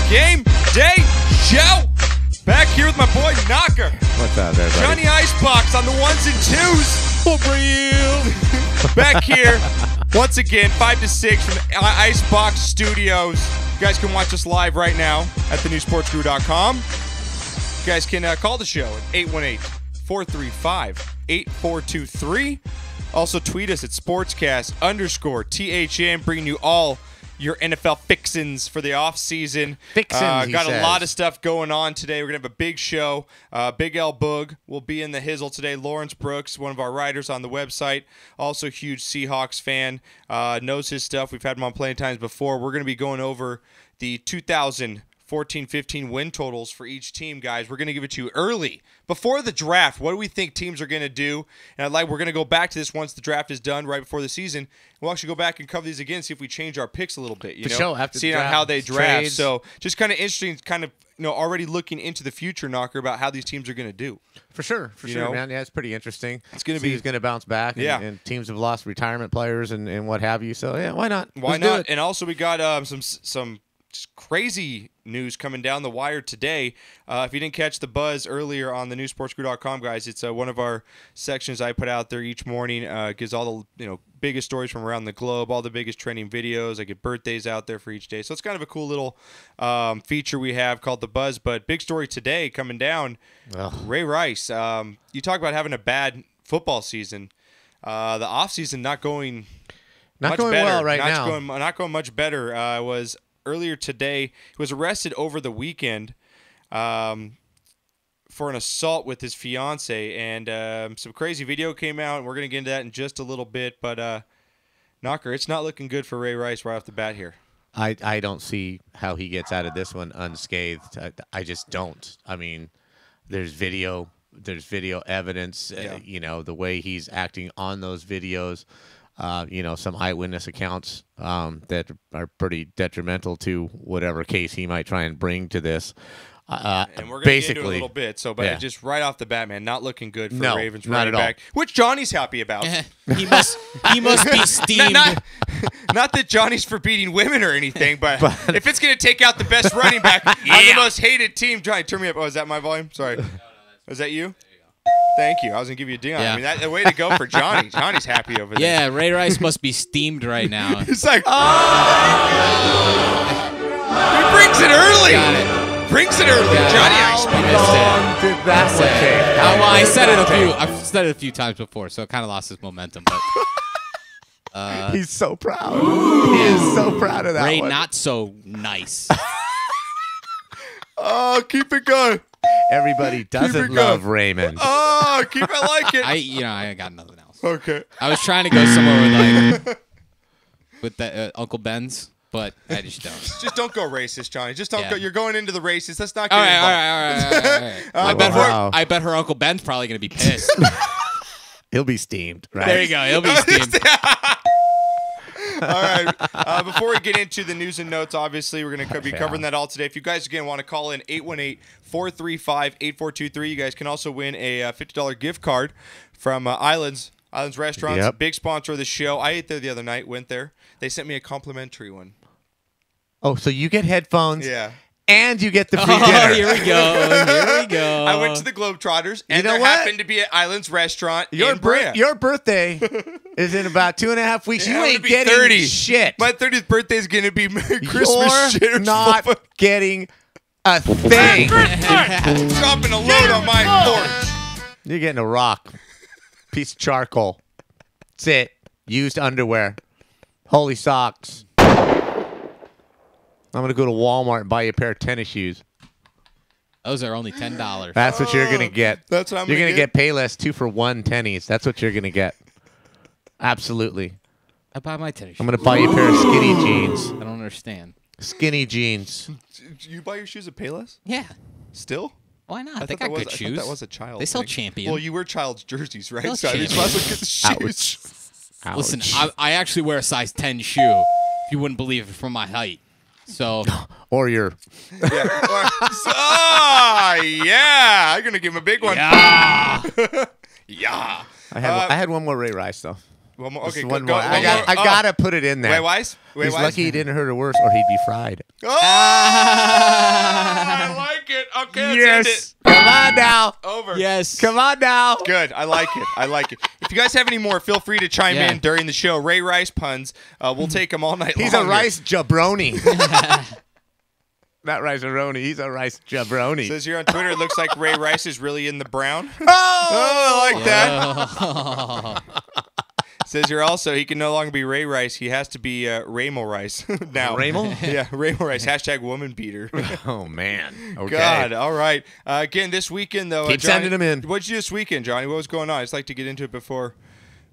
Game Day Show. Back here with my boy Knocker. What's up, everybody? Johnny Icebox on the ones and twos. For real. Back here once again, 5 to 6 from the Icebox Studios. You guys can watch us live right now at the new SportsGuru.com. You guys can call the show at 818-435-8423. Also tweet us at SportsCast_THN, bringing you all your NFL fixins for the offseason. Got a lot of stuff going on today. We're going to have a big show. Big L Boog will be in the hizzle today. Lawrence Brooks, one of our writers on the website, also a huge Seahawks fan, knows his stuff. We've had him on plenty of times before. We're going to be going over the 2014-15 win totals for each team, guys. We're going to give it to you early, before the draft. What do we think we're going to do? And we're going to go back to this once the draft is done, right before the season. We'll actually go back and cover these again, see if we change our picks a little bit. See how they draft. Trades. So just kind of interesting, already looking into the future, Knocker, about how these teams are going to do. For sure, man. Yeah, it's pretty interesting. It's going to be. Who's going to bounce back? And teams have lost retirement players and what have you. So yeah, why not? Why not? And also we got some crazy news coming down the wire today. If you didn't catch the buzz earlier on the new SportsGuru.com, guys, it's one of our sections I put out there each morning. Gives all the biggest stories from around the globe, all the biggest trending videos. I get birthdays out there for each day, so it's kind of a cool little feature we have called the Buzz. But big story today coming down. Ray Rice. You talk about having a bad football season. The offseason not going well right now. Not going much better. Was earlier today, he was arrested over the weekend for an assault with his fiance, and some crazy video came out, and we're going to get into that in just a little bit. But Knocker, it's not looking good for Ray Rice right off the bat here. I don't see how he gets out of this one unscathed. I just don't. I mean, there's video evidence. The way he's acting on those videos. Some eyewitness accounts that are pretty detrimental to whatever case he might try and bring to this. And we're going to get into it a little bit. But just right off the bat, man, not looking good for Ravens running back, which Johnny's happy about. he must be steamed. Not that Johnny's for beating women or anything, but if it's going to take out the best running back on the most hated team, Johnny, turn me up. Oh, is that my volume? Sorry. Was that you? Thank you. I was going to give you a ding on it. I mean, that's the way to go for Johnny. Johnny's happy over there. Yeah, Ray Rice must be steamed right now. It's like, he brings it early. Got it. Brings it early. Johnny Icebox. Did that take? Well, I've said it a few times before, so it kind of lost its momentum. But he's so proud. He is so proud of that Ray, one. not so nice. Oh, keep it going. Everybody doesn't love Raymond. Oh, keep it like it. I got nothing else. Okay. I was trying to go somewhere with the Uncle Ben's, but I just don't. Just don't go racist, Johnny. Just don't go. You're going into the racist. That's not good. All right. I bet her Uncle Ben's probably going to be pissed. He'll be steamed, right? There you go. He'll be steamed. All right. Before we get into the news and notes, obviously, we're going to be covering that all today. If you guys, again, want to call in 818-435-8423, you guys can also win a $50 gift card from Islands Restaurants, big sponsor of the show. I ate there the other night, went there. They sent me a complimentary one. Oh, so you get headphones. Yeah. And you get the free dinner. Here we go. I went to the Globetrotters, and there happened to be an Islands restaurant in Brea. Your birthday is in about 2.5 weeks. Yeah, you ain't getting 30. shit. My 30th birthday is going to be Merry Christmas shit. You're not getting a thing. Dropping a load on my porch. You're getting a rock. Piece of charcoal. That's it. Used underwear. Holy socks. I'm going to go to Walmart and buy you a pair of tennis shoes. Those are only $10. That's what you're going to get. That's what I'm You're going to get Payless 2-for-1 tennies. That's what you're going to get. Absolutely. I buy my tennis shoes. I'm going to buy you a pair of skinny jeans. I don't understand. Skinny jeans. You buy your shoes at Payless? Yeah. Still? Why not? They got good shoes. I thought that was a child. They sell thing. Champion. Well, you wear child's jerseys, right? So you might as well get the shoes. Ouch. Listen, I actually wear a size 10 shoe. If you wouldn't believe it from my height. So. Or your. Yeah. I'm going to give him a big one. Yeah. Yeah. I had one more Ray Rice, though. One more. Okay, one more. I got to put it in there. He's lucky he didn't hurt her worse, or he'd be fried. Oh! like it. Okay, let's end it. Come on now. Over. Yes. Come on now. Good. I like it. I like it. If you guys have any more, feel free to chime in during the show. Ray Rice puns. We'll take them all night long. He's a rice jabroni. Not rice-a-roni. He's a rice jabroni. Says here on Twitter, it looks like Ray Rice is really in the brown. Oh, I like that. Says here also, he can no longer be Ray Rice. He has to be Ramo Rice now. Ramo? Yeah, Ramo Rice. Hashtag woman beater. Oh, man. Okay. God. All right. Again, this weekend, though. Keep Johnny, sending them in. What'd you do this weekend, Johnny? What was going on? I'd just like to get into it before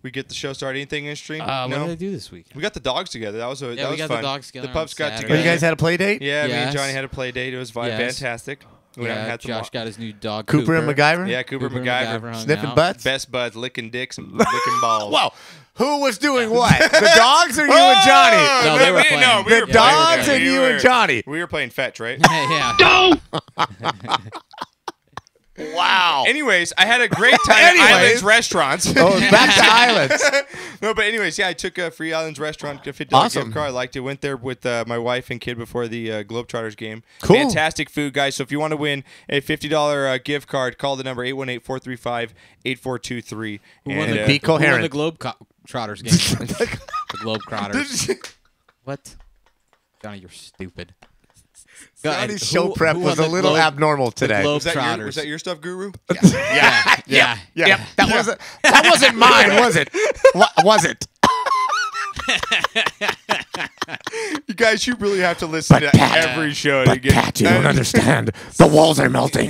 we get the show started. Anything interesting? What did I do this week? We got the dogs together. That was we fun. got the dogs together. The pups got Saturday. together. Oh, you guys had a play date? Yeah, me and Johnny had a play date. It was fantastic. We had some Josh got his new dog, Cooper and MacGyver? Yeah, Cooper MacGyver. hung Sniffing out. butts? Best buds, licking dicks and licking balls. Whoa. Who was doing what? The dogs or you and Johnny? No, they were playing. The dogs and you and Johnny. We were playing fetch, right? Yeah. Wow. Anyways, I had a great time at Islands Restaurants. Oh, back to Islands. No, but anyways, I took a Free Islands Restaurant, a $50 Awesome. gift card. I liked it. Went there with my wife and kid before the Globetrotters game. Cool. Fantastic food, guys. So if you want to win a $50 gift card, call the number 818-435-8423. And be coherent. Who won the Globetrotters game? The Globetrotters. What? Johnny, you're stupid. Johnny's show prep was a little abnormal today. was that your stuff, Guru? Yeah. That wasn't mine, was it? Was it? You guys, you really have to listen to every show to get. Pat, you don't understand. The walls are melting.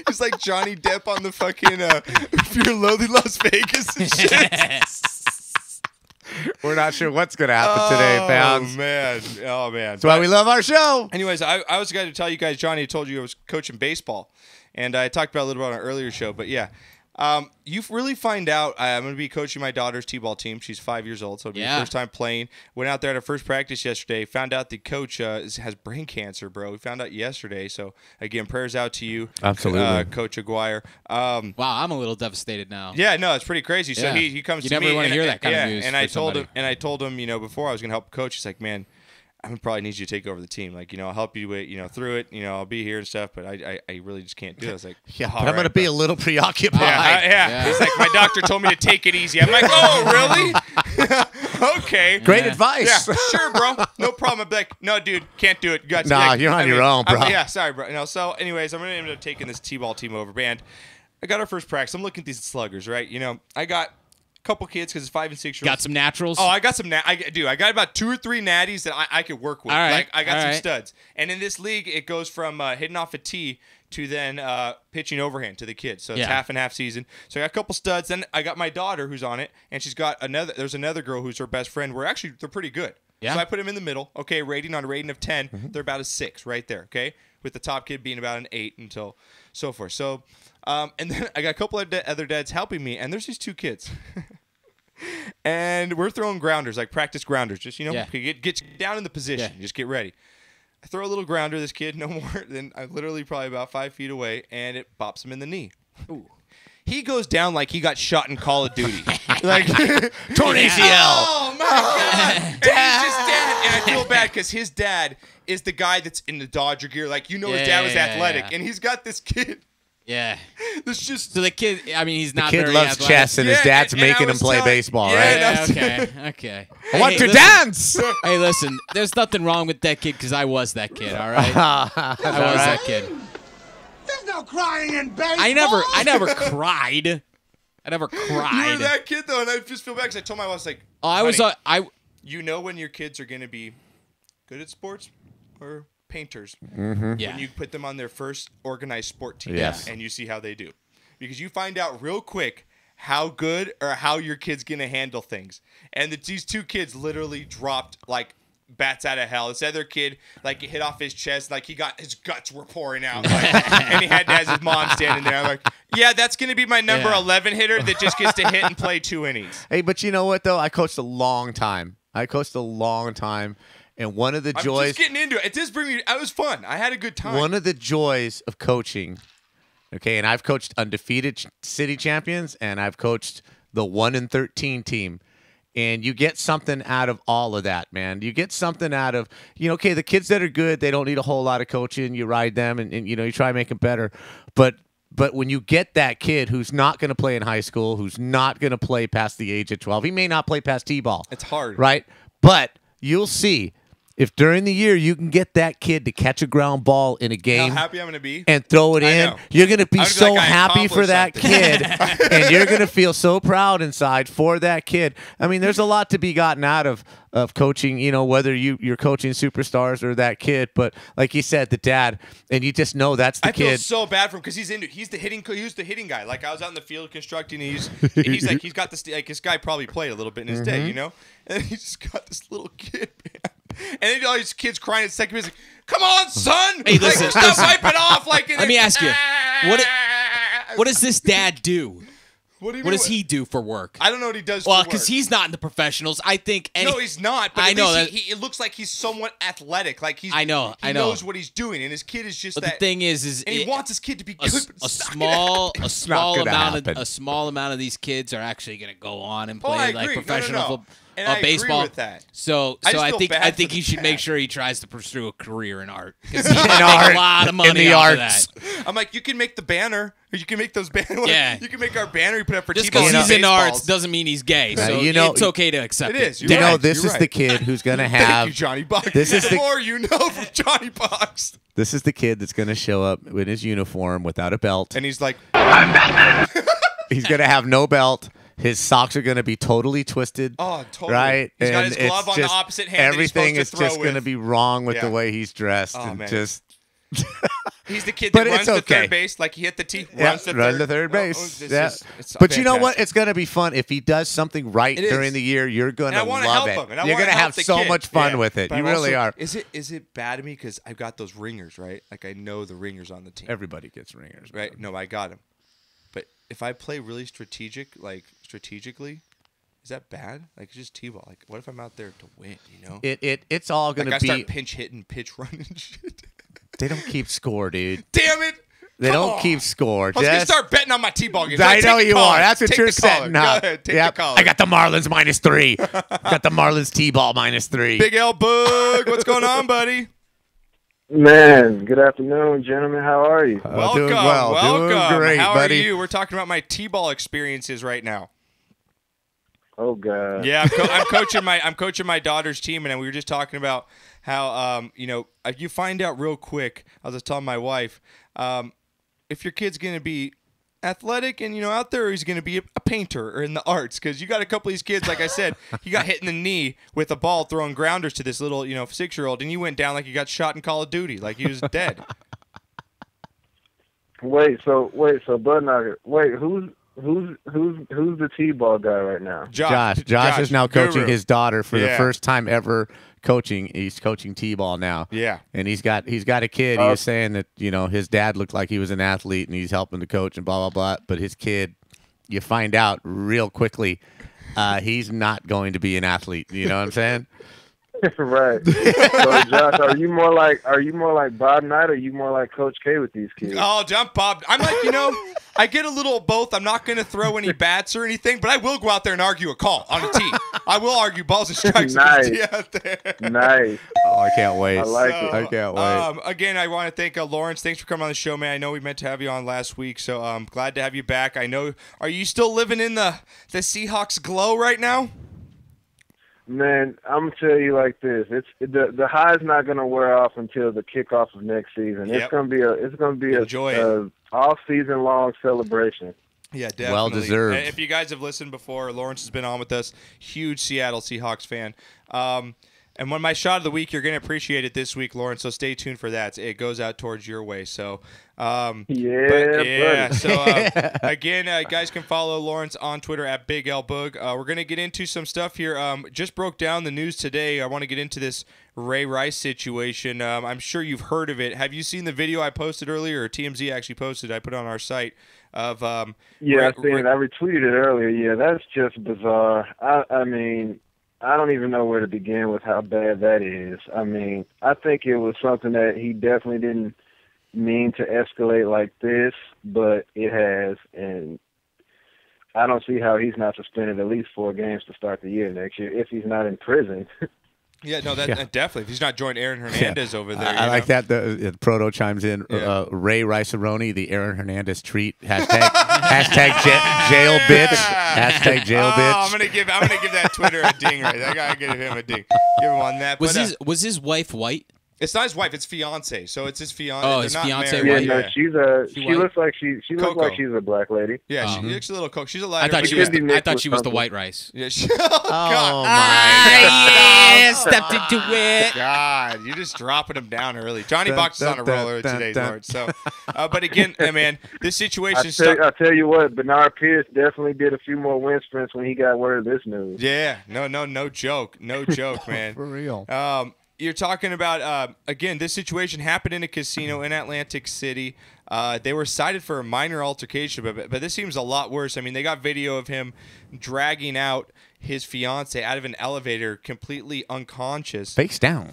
It's like Johnny Depp on the fucking Fear and Loathing Las Vegas and shit. We're not sure what's going to happen today, fans. Oh, man. That's why we love our show. Anyways, I was going to tell you guys, Johnny told you I was coaching baseball, and I talked about it a little bit on an earlier show, but yeah. You really find out, I'm going to be coaching my daughter's T-ball team. She's 5 years old, so it'll be her first time playing. Went out there at her first practice yesterday. Found out the coach has brain cancer, bro. We found out yesterday. So, again, prayers out to you, absolutely, Coach Aguirre. Wow, I'm a little devastated now. Yeah, no, it's pretty crazy. So he comes to me. You never want to hear that kind of news. And I told him, before I was going to help coach, he's like, man, I probably need you to take over the team. Like, I'll help you with, through it. I'll be here and stuff, but I really just can't do it. I was like, but I'm going to be a little preoccupied. Yeah. He's like, my doctor told me to take it easy. I'm like, oh, really? Okay. Great advice. Yeah, sure, bro. No problem. I'm like, no, dude, can't do it. You got to, you're on your own, bro. Sorry, bro. So, anyways, I'm going to end up taking this T-ball team over. Man, I got our first practice. I'm looking at these sluggers, right? I got couple kids because it's 5 and 6 years old. Got some naturals? Oh, I got some. I got about 2 or 3 natties that I could work with. All right. Like I got some studs. And in this league, it goes from hitting off a tee to then pitching overhand to the kids. So it's half and half season. So I got a couple studs. Then I got my daughter who's on it, and she's got another. There's another girl who's her best friend. They're pretty good. Yeah. So I put them in the middle. Okay, rating of 10, they're about a 6 right there. Okay, with the top kid being about an 8 until so forth. So, and then I got a couple of other dads helping me, and there's these 2 kids. And we're throwing grounders, like practice grounders. Just, get down in the position. Just get ready. I throw a little grounder, this kid, no more than I'm literally probably about 5 feet away, and it bops him in the knee. Ooh. He goes down like he got shot in Call of Duty. Like, torn ACL. Oh, my God. And he's just dead. And I feel bad because his dad is the guy that's in the Dodger gear. Like, his dad was athletic. And he's got this kid. Yeah. That's just so the kid. I mean, he's not. The kid very loves athletic. chess, and his dad's making him play baseball, right? Yeah, okay. I want to dance. Hey, listen. There's nothing wrong with that kid because I was that kid. All right. I was that kid. There's no crying in baseball. I never cried. I never cried. You were that kid though, and I just feel bad because I told my wife, I was like, I was. You know when your kids are going to be good at sports or painters Mm-hmm. Yeah. when you put them on their first organized sport team and you see how they do. Because you find out real quick how good or how your kid's going to handle things. And these 2 kids literally dropped like bats out of hell. This other kid, like, hit off his chest, like his guts were pouring out. Like, and he had to have his mom standing there. I'm like, yeah, that's going to be my number 11 hitter that just gets to hit and play 2 innings. Hey, but you know what, though? I coached a long time. And one of the joys... I'm just getting into it. It does bring me... It was fun. I had a good time. One of the joys of coaching, okay, and I've coached undefeated city champions, and I've coached the 1-13 team, And you get something out of all of that, man. You get something out of, okay, the kids that are good, they don't need a whole lot of coaching. You ride them and you try to make them better. But when you get that kid who's not going to play in high school, who's not going to play past the age of 12, he may not play past T-ball. It's hard. Right? But you'll see. If during the year you can get that kid to catch a ground ball in a game, how happy I'm gonna be, and throw it in, you're gonna be so happy for that kid, and you're gonna feel so proud inside for that kid. I mean, there's a lot to be gotten out of coaching. Whether you're coaching superstars or that kid, but like you said, the dad, and you just know that's the kid. I feel so bad for him because he's the hitting guy. Like I was out in the field constructing, and he's got this this guy probably played a little bit in his day, and he's just got this little kid, man. And then all these kids crying at second base, like, "Come on, son! Hey, listen, stop wiping off!" Like, let me ask you, what does this dad do? What does he do for work? I don't know what he does. Well, because he's not in the professionals. I think. No, he's not. But I know that it looks like he's somewhat athletic. Like he's. I know. He knows what he's doing, and his kid is just. But that, the thing is and he wants his kid to be good. A small amount of these kids are actually going to go on and play like professional baseball. Agree with that. So I think he should make sure he tries to pursue a career in art because he can make a lot of money in the off arts. of that. I'm like, you can make the banner. Or you can make those banners. Yeah. You can make our banner you put up for just T-ball. because he's in arts doesn't mean he's gay. So it's okay to accept it. It is. This is the kid who's going to have. Thank you, Johnny Bucks. This is the more you know from Johnny Bucks. This is the kid that's going to show up in his uniform without a belt. And he's like, I'm Batman. He's going to have no belt. His socks are going to be totally twisted. Oh, totally. Right? He's got his glove on the opposite hand. Everything is just going to be wrong with the way he's dressed. Oh, and man. just. He's the kid that runs to third base, like he hit the tee, runs to third base. But you know what? It's going to be fun. If he does something right during the year, you're going to love it. You're going to have so much fun with it. You really are. Is it bad of me because I've got those ringers, right? Like I know the ringers on the team. Everybody gets ringers. Right? No, I got them. But if I play really strategically, is that bad? Like it's just T-ball. Like what if I'm out there to win, It's all going to be. I start pinch hitting, pitch running shit. They don't keep score, dude. Damn it! They don't keep score. I was going to start betting on my T-ball games. I know you are. That's what you're setting up. Go ahead, take the collar. I got the Marlins -3. Got the Marlins T-ball -3. Big L Bug, what's going on, buddy? Man, good afternoon, gentlemen. How are you? Welcome. Doing well. Welcome. Doing great, How buddy. are you? We're talking about my T-ball experiences right now. Oh God. Yeah, I'm coaching my daughter's team, and we were just talking about how you find out real quick. I was just telling my wife, if your kid's going to be athletic and out there, or he's going to be a painter or in the arts, because you got a couple of these kids. Like I said, he got hit in the knee with a ball throwing grounders to this little 6-year-old, and he went down like he got shot in Call of Duty, like he was dead. Wait, so BudKnocker, who's the T-ball guy right now? Josh is now coaching Guru. his daughter for the first time ever coaching. He's coaching T-ball now. Yeah. And he's got a kid. He was saying that, his dad looked like he was an athlete and he's helping the coach and blah, blah, blah. But his kid, you find out real quickly, he's not going to be an athlete. You know what I'm saying? Right. So Josh, are you more like Bob Knight, or are you more like Coach K with these kids? Oh, I'm Bob. I'm like, I get a little of both. I'm not going to throw any bats or anything, but I will go out there and argue a call on a tee. I will argue balls and strikes Nice. out there. Nice. Oh, I can't wait. I like it. I can't wait. Again, I want to thank Lawrence. Thanks for coming on the show, man. I know we meant to have you on last week, so I'm glad to have you back. I know. Are you still living in the Seahawks glow right now? Man, I'm gonna tell you like this: the high's not gonna wear off until the kickoff of next season. Yep. It's gonna be a all season long celebration. Yeah, definitely. Well deserved. If you guys have listened before, Lawrence has been on with us. Huge Seattle Seahawks fan. And when my shot of the week, you're going to appreciate it this week, Lawrence. So stay tuned for that. It goes out towards your way. So, buddy. So again, guys can follow Lawrence on Twitter at BigLBoog. We're going to get into some stuff here. Just broke down the news today. I want to get into this Ray Rice situation. I'm sure you've heard of it. Have you seen the video I posted earlier, or TMZ actually posted? I put it on our site. Of I've seen it. I retweeted it earlier. Yeah, that's just bizarre. I mean, I don't even know where to begin with how bad that is. I mean, I think it was something that he definitely didn't mean to escalate like this, but it has. And I don't see how he's not suspended at least 4 games to start the year next year if he's not in prison. Yeah, no, that definitely. If he's not joining Aaron Hernandez over there. I like that. The Proto chimes in. Ray Rice-A-Roni, the Aaron Hernandez treat. Hashtag jail bitch. Hashtag jail bitch. I'm gonna give that Twitter a ding right there. I gotta give him a ding. Give him on that. Was his wife white? It's not his wife. It's fiance. So it's his fiance. Oh, his fiance. Yeah, no, she looks like she's a black lady. Yeah, she looks a little coke. She's a lighter. I thought she was the white rice. Yeah. Oh my God! Stepped into it. God, you're just dropping him down early. Johnny Box is on a roller today, Lord. So, but again, man, this situation. I'll tell you what, Bernard Pierce definitely did a few more wind sprints when he got word of this news. Yeah, no joke, man. For real. You're talking about, again, this situation happened in a casino in Atlantic City. They were cited for a minor altercation, but this seems a lot worse. I mean, they got video of him dragging out his fiance out of an elevator, completely unconscious. Face down.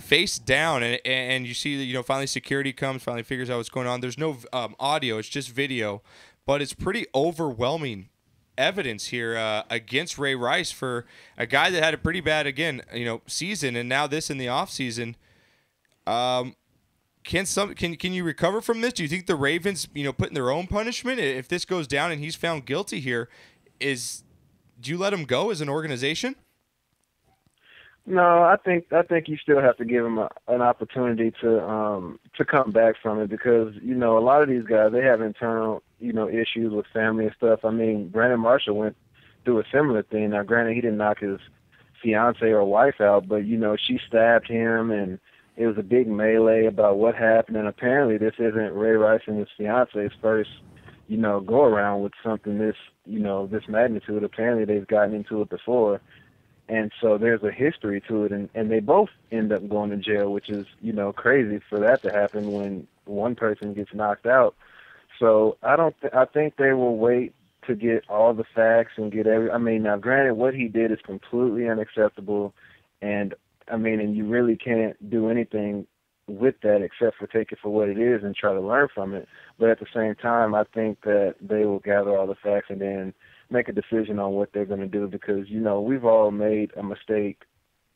And you see that, finally security comes, finally figures out what's going on. There's no audio. It's just video. But it's pretty overwhelming evidence here against Ray Rice for a guy that had a pretty bad season, and now this in the off season. Can you recover from this? Do you think the Ravens putting their own punishment if this goes down and he's found guilty here? Do you let him go as an organization? No, I think you still have to give him an opportunity to come back from it because a lot of these guys, they have internal issues with family and stuff. I mean, Brandon Marshall went through a similar thing. Now, granted, he didn't knock his fiance or wife out, but she stabbed him, and it was a big melee about what happened. And apparently, this isn't Ray Rice and his fiance's first go around with something this magnitude. Apparently, they've gotten into it before. And so there's a history to it, and they both end up going to jail, which is, crazy for that to happen when one person gets knocked out. So I think they will wait to get all the facts and get now granted, what he did is completely unacceptable, and you really can't do anything with that except for take it for what it is and try to learn from it. But at the same time, I think that they will gather all the facts and then make a decision on what they're going to do because, we've all made a mistake,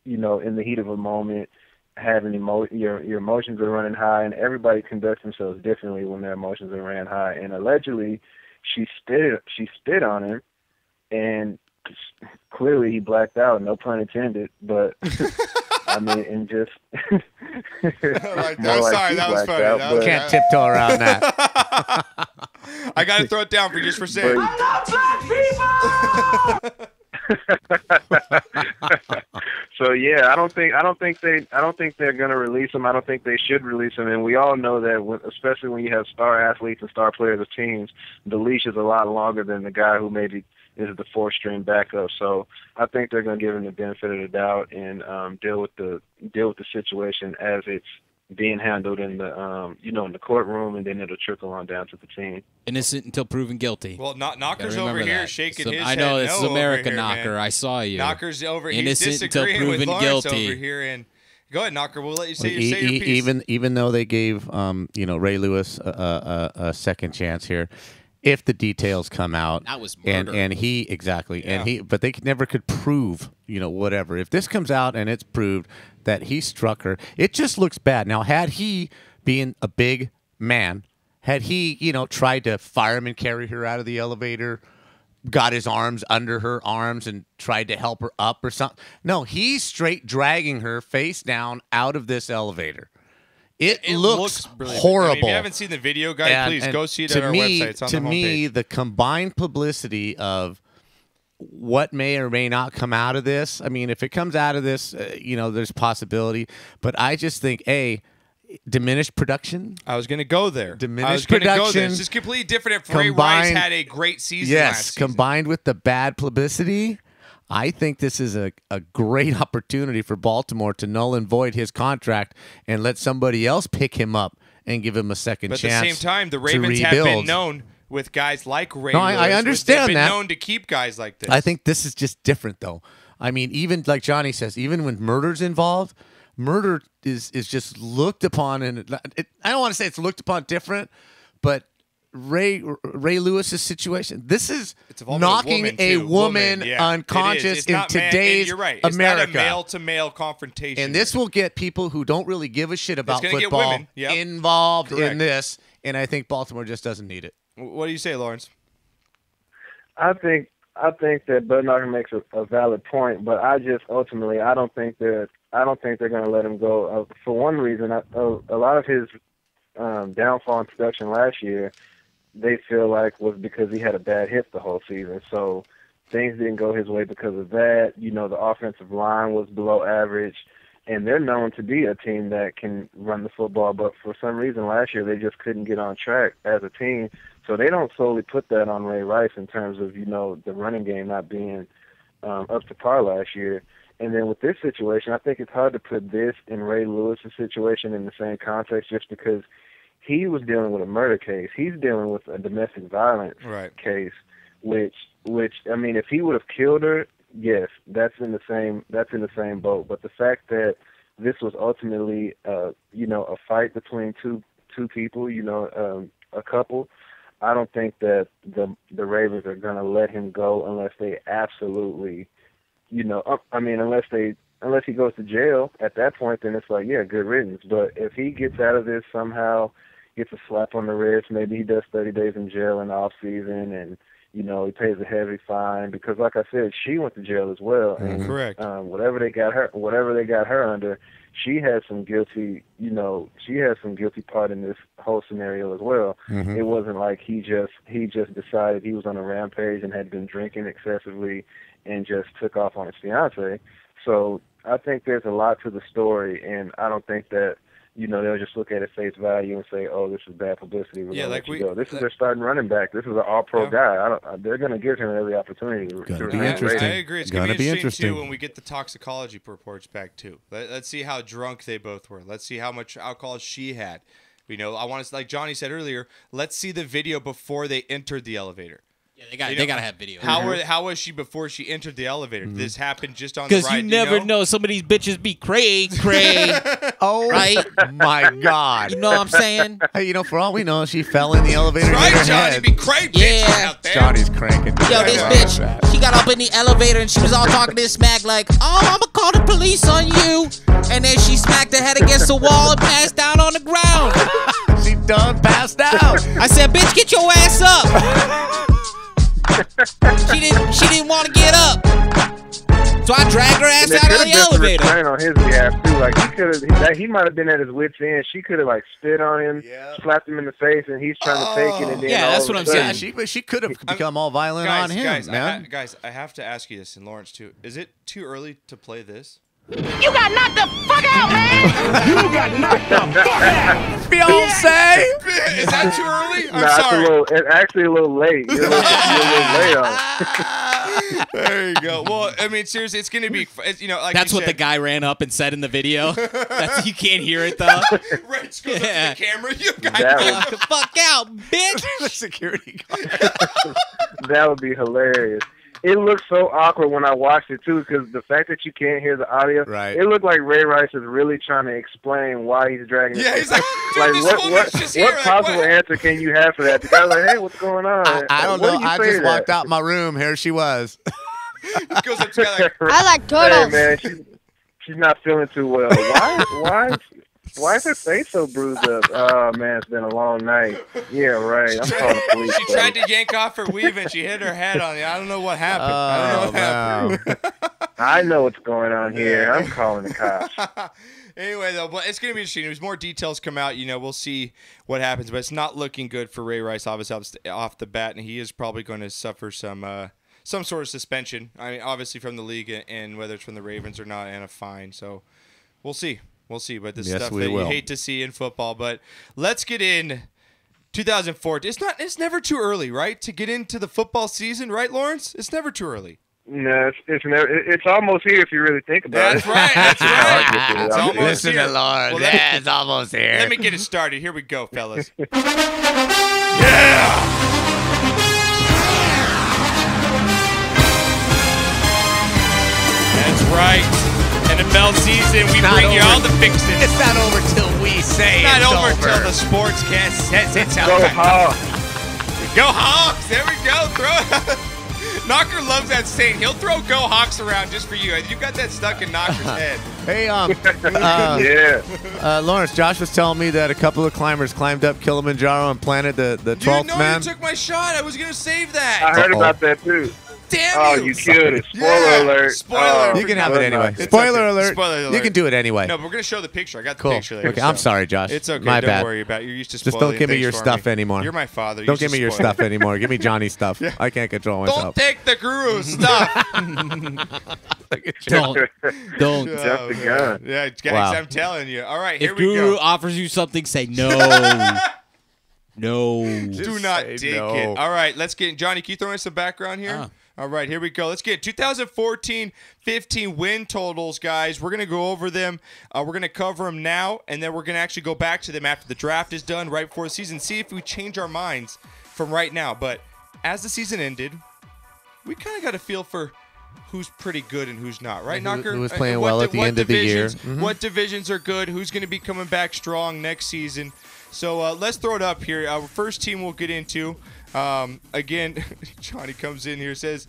in the heat of a moment, having your emotions are running high, and everybody conducts themselves differently when their emotions are running high. And allegedly, she spit on him, and clearly he blacked out, no pun intended, but... and just sorry, that was funny. Can't tiptoe around that. I got to throw it down for saying. I'm not black people. So yeah, I don't think they're going to release him. I don't think they should release him. And we all know that, especially when you have star athletes and star players of teams, the leash is a lot longer than the guy who maybe is the 4th-string backup. So I think they're going to give him the benefit of the doubt and deal with the situation as it's being handled in the in the courtroom, and then it'll trickle on down to the team. Innocent until proven guilty. Well, Knocker's over here shaking his I know head. This is America, Knocker. Man. I saw you. Knocker's over here. Innocent until proven with guilty. Over here, and go ahead, Knocker. We'll let you say your piece. Even though they gave Ray Lewis a second chance here. If the details come out, that was murder. and he exactly, yeah. but they never could prove, whatever. If this comes out and it's proved that he struck her, it just looks bad. Now, had he, being a big man, had he, tried to fireman carry her out of the elevator, got his arms under her arms and tried to help her up or something? No, he's straight dragging her face down out of this elevator. It looks horrible. If you haven't seen the video, guys, please go see it on our website. It's on the homepage. To me, the combined publicity of what may or may not come out of this, if it comes out of this, there's possibility. But I just think, diminished production. I was going to go there. Diminished production. It's just completely different if Ray Rice had a great season last season. Combined with the bad publicity, I think this is a great opportunity for Baltimore to null and void his contract and let somebody else pick him up and give him a second chance. But at the same time, the Ravens have been known with guys like Ray Lewis. I understand they've that. been known to keep guys like this. I think this is just different, though. Even like Johnny says, even when murder's involved, murder is just looked upon, and I don't want to say it's looked upon different, but Ray Lewis's situation. This is involving knocking a woman unconscious in today's you're right. America. It's not a male-to-male confrontation. And this will get people who don't really give a shit about football involved in this. And I think Baltimore just doesn't need it. What do you say, Lawrence? I think that BudKnocker makes a valid point, but I don't think they're going to let him go. For one reason, a lot of his downfall in production last year, they feel like was because he had a bad hip the whole season. So things didn't go his way because of that. You know, the offensive line was below average, and they're known to be a team that can run the football. But for some reason last year, they just couldn't get on track as a team. So they don't solely put that on Ray Rice in terms of, the running game not being up to par last year. And then with this situation, I think it's hard to put this and Ray Lewis's situation in the same context just because he was dealing with a murder case. He's dealing with a domestic violence case, which I mean, if he would have killed her, yes, that's in the same boat. But the fact that this was ultimately, a fight between two people, a couple, I don't think that the Ravens are going to let him go unless they absolutely, unless he goes to jail. At that point, then it's like, yeah, good riddance. But if he gets out of this somehow, gets a slap on the wrist, maybe he does 30 days in jail in the off season, and he pays a heavy fine because, like I said, she went to jail as well. And, correct. Whatever they got her under, she had some guilty part in this whole scenario as well. Mm-hmm. It wasn't like he just decided he was on a rampage and had been drinking excessively and just took off on his fiance. So I think there's a lot to the story, and I don't think that they'll just look at it face value and say, "Oh, this is bad publicity." This is their starting running back. This is an all-pro guy. They're going to give him every opportunity. I agree. It's going to be interesting too when we get the toxicology reports back too. Let's see how drunk they both were. Let's see how much alcohol she had. I want to, like Johnny said earlier. Let's see the video before they entered the elevator. Yeah, they got to have video. How was she before she entered the elevator? Did this happen just on the ride? Because you never know. Some of these bitches be cray. Oh, right? My God. You know what I'm saying? Hey, for all we know, she fell in the elevator. That's right, Johnny. Be cray bitch out there. Johnny's cranking. Yo, this bitch, she got up in the elevator and she was all talking this smack like, "Oh, I'm going to call the police on you." And then she smacked her head against the wall and passed out on the ground. She done passed out. I said, "Bitch, get your ass up." She didn't want to get up, so I dragged her ass out of the elevator. On his behalf too, like he might have been at his wits' end. She could have spit on him, slapped him in the face, and he's trying to take it. And then that's what I'm saying. She could have become all violent on him, man. Guys, I have to ask you this, and Lawrence too. Is it too early to play this? You got knocked the fuck out, man! You got knocked the fuck out! Fiancé! Is that too early? I'm sorry. It's actually a little late. You're a little late on it. There you go. Well, I mean, seriously, it's going to be, like that's what the guy ran up and said in the video. You can't hear it, though. Right, just goes up to the camera. You guys knock the fuck out, bitch! The security guard. That would be hilarious. It looked so awkward when I watched it, too, because the fact that you can't hear the audio, it looked like Ray Rice is really trying to explain why he's dragging it. Yeah, he's like what possible answer can you have for that? The guy's like, hey, what's going on? I don't know. I just walked out my room. Here she was. Goes up to like, I like turtles. Hey, man, she's not feeling too well. Why is her face so bruised up? Oh, man, it's been a long night. Yeah, right. I'm calling the police. She tried to yank off her weave and she hit her head on it. I don't know what happened. I know what's going on here. I'm calling the cops. Anyway, though, but it's going to be interesting. As more details come out, we'll see what happens. But it's not looking good for Ray Rice, obviously, off the bat, and he is probably going to suffer some sort of suspension. I mean, obviously from the league, and whether it's from the Ravens or not, and a fine. So we'll see. We'll see, but this stuff that you hate to see in football. But let's get in 2014. It's never too early, right, to get into the football season, right, Lawrence? It's never too early. No, it's almost here if you really think about it. That's right. It's almost Listen here. To Lawrence. Well, it's almost here. Let me get it started. Here we go, fellas. Yeah! That's right. NFL season, we bring you all the fixes. It's not over till we say it's not over till the SportsCast says it's Go hard. Go Hawks! There we go. Throw. Knocker loves that saying. He'll throw "Go Hawks" around just for you. You got that stuck in Knocker's head. Hey, Yeah. Lawrence, Josh was telling me that a couple of climbers climbed up Kilimanjaro and planted the 12th man. You took my shot. I was gonna save that. I heard about that too. Damn you killed it. Spoiler alert. Spoiler alert. You can have it anyway. It's Spoiler okay. alert. Spoiler alert. You can do it anyway. No, but we're going to show the picture. I got the Cool. picture there. Okay, I'm sorry, Josh. It's okay. My don't bad. worry about it. You're used to Just spoiling don't give me things your for stuff anymore. You're my father. Don't give me your stuff anymore. Give me Johnny's stuff. Yeah. I can't control Don't myself. take the guru's stuff. Don't. Jump the gun. Yeah, guys, Wow. I'm telling you. All right, here If we Guru go. offers you something, say no. No. Do not say take no. it. All right, let's get Johnny, can you throw in some background here? All right, here we go. Let's get 2014-15 win totals, guys. We're going to go over them. We're going to cover them now, and then we're going to actually go back to them after the draft is done, right before the season, see if we change our minds from right now. But as the season ended, we kind of got a feel for who's pretty good and who's not, right, Knocker? Who was playing well at the end of the year. Mm-hmm. What divisions are good? Who's going to be coming back strong next season? So let's throw it up here. Our first team we'll get into. Again, Johnny comes in here, says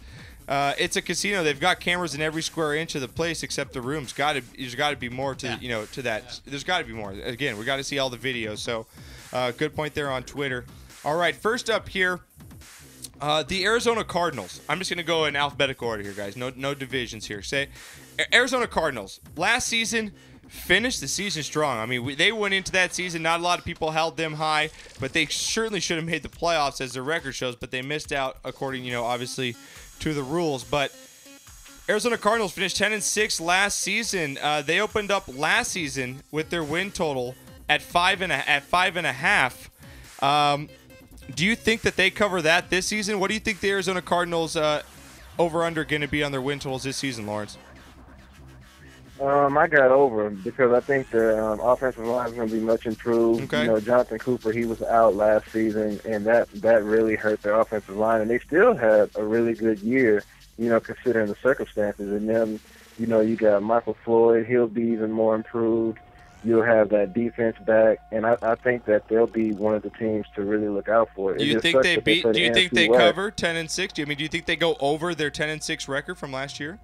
it's a casino. They've got cameras in every square inch of the place except the rooms. There's got to be more to to that. Yeah. There's got to be more. Again, we got to see all the videos. So good point there on Twitter. All right, first up here, the Arizona Cardinals. I'm just gonna go in alphabetical order here, guys. No divisions here. Say Arizona Cardinals. Last season, finished the season strong. I mean, they went into that season. Not a lot of people held them high, but they certainly should have made the playoffs, as their record shows. But they missed out, according, obviously, to the rules. But Arizona Cardinals finished 10-6 last season. They opened up last season with their win total at 5.5. Do you think that they cover that this season? What do you think the Arizona Cardinals over/under going to be on their win totals this season, Lawrence? I got over because I think the offensive line is going to be much improved. Okay. Jonathan Cooper, he was out last season, and that really hurt their offensive line. And they still had a really good year, considering the circumstances. And then, you got Michael Floyd. He'll be even more improved. You'll have that defense back, and I think that they'll be one of the teams to really look out for. Do you think they beat? Do you think they cover 10-6? Do you think they go over their 10-6 record from last year?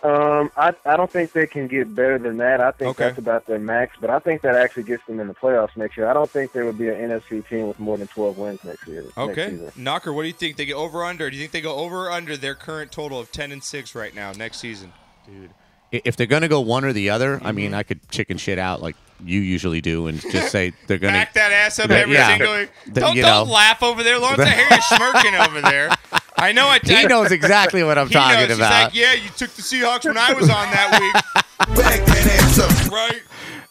I don't think they can get better than that. I think that's about their max, but I think that actually gets them in the playoffs next year. I don't think there would be an NFC team with more than 12 wins next year. Okay. Knocker, what do you think? They get over under? Do you think they go over or under their current total of 10-6 right now next season? Dude, if they're going to go one or the other, I mean, I could chicken shit out like you usually do and just say they're going to back that ass up every single. Don't laugh over there, Lawrence. I hear you smirking over there. I know. He knows exactly what I'm talking about. He's like, yeah, you took the Seahawks when I was on that week. Back that ass up. Right.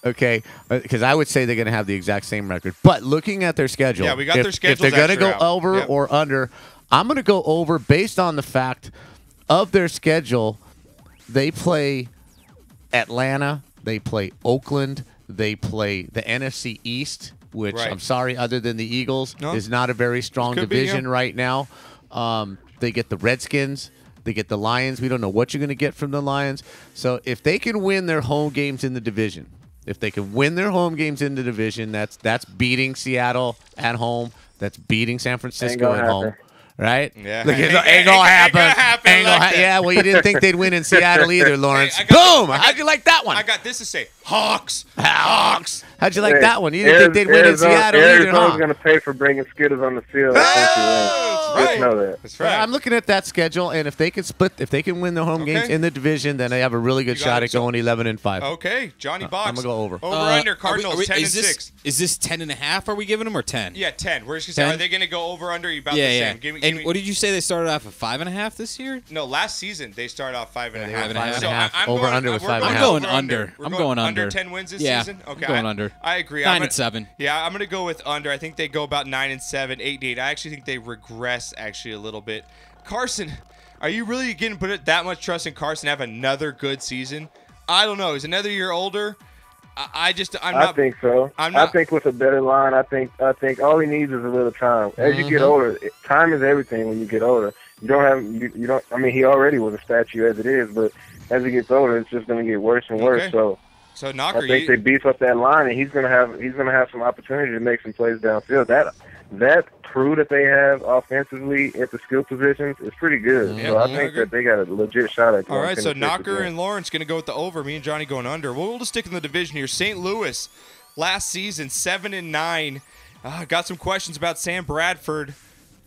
Okay, because I would say they're going to have the exact same record. But looking at their schedule, yeah, we got their schedule. If they're going to go over or under, I'm going to go over based on the fact of their schedule. They play Atlanta, they play Oakland, they play the NFC East, which I'm sorry, other than the Eagles, is not a very strong division right now. They get the Redskins. They get the Lions. We don't know what you're going to get from the Lions. So if they can win their home games in the division, that's beating Seattle at home. That's beating San Francisco at home. Right? Yeah. Look, ain't gonna happen. Yeah, well, you didn't think they'd win in Seattle either, Lawrence. Boom! How'd you like that one? I got this to say. Hawks. How'd you like that one? You didn't think they'd win in Seattle either, huh? Arizona's going to pay for bringing Skittles on the field. Just know that. That's right. I'm looking at that schedule, and if they can win their home games in the division, then they have a really good shot at going 11-5. Okay, Johnny Box. I'm gonna go over. Over under Cardinals 10-6. Is this 10.5? Are we giving them or 10? Yeah, 10. We're just gonna say, are they gonna go over under? About the same. Give me, and what did you say? They started off at 5.5 this year? No, last season they started off 5.5. 5.5. Over under was 5.5. I'm going under. I'm going under. Under 10 wins this season. Okay, I'm going under. I agree. 9-7. Yeah, I'm gonna go with under. I think they go about 9-7, 8-8. I actually think they regress a little bit. Carson, are you really going to put that much trust in Carson to have another good season? I don't know. He's another year older. I think so. I think with a better line, I think all he needs is a little time. As you get older, time is everything. When you get older, you don't. I mean, he already was a statue as it is, but as he gets older, it's just going to get worse and worse. So Knocker, I think they beef up that line, and he's going to have some opportunity to make some plays downfield. that crew that they have offensively at the skill positions is pretty good. So I think that they got a legit shot at. All right, so Knocker and Lawrence going to go with the over. Me and Johnny going under. We'll just stick in the division here. St. Louis, last season 7-9. Got some questions about Sam Bradford,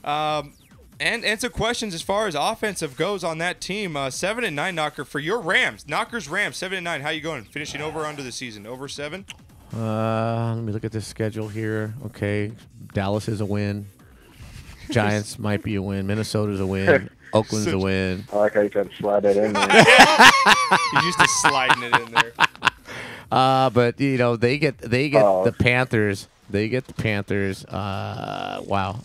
and some questions as far as offensive goes on that team. 7-9 Knocker for your Rams. Knocker's Rams 7-9. How you going? Finishing over or under the season? Over 7? Let me look at this schedule here. Okay, Dallas is a win. Giants might be a win. Minnesota's a win. Oakland's a win. I like how you tried to slide that in there. He's used to sliding it in there. But they get the Panthers. They get the Panthers. Wow.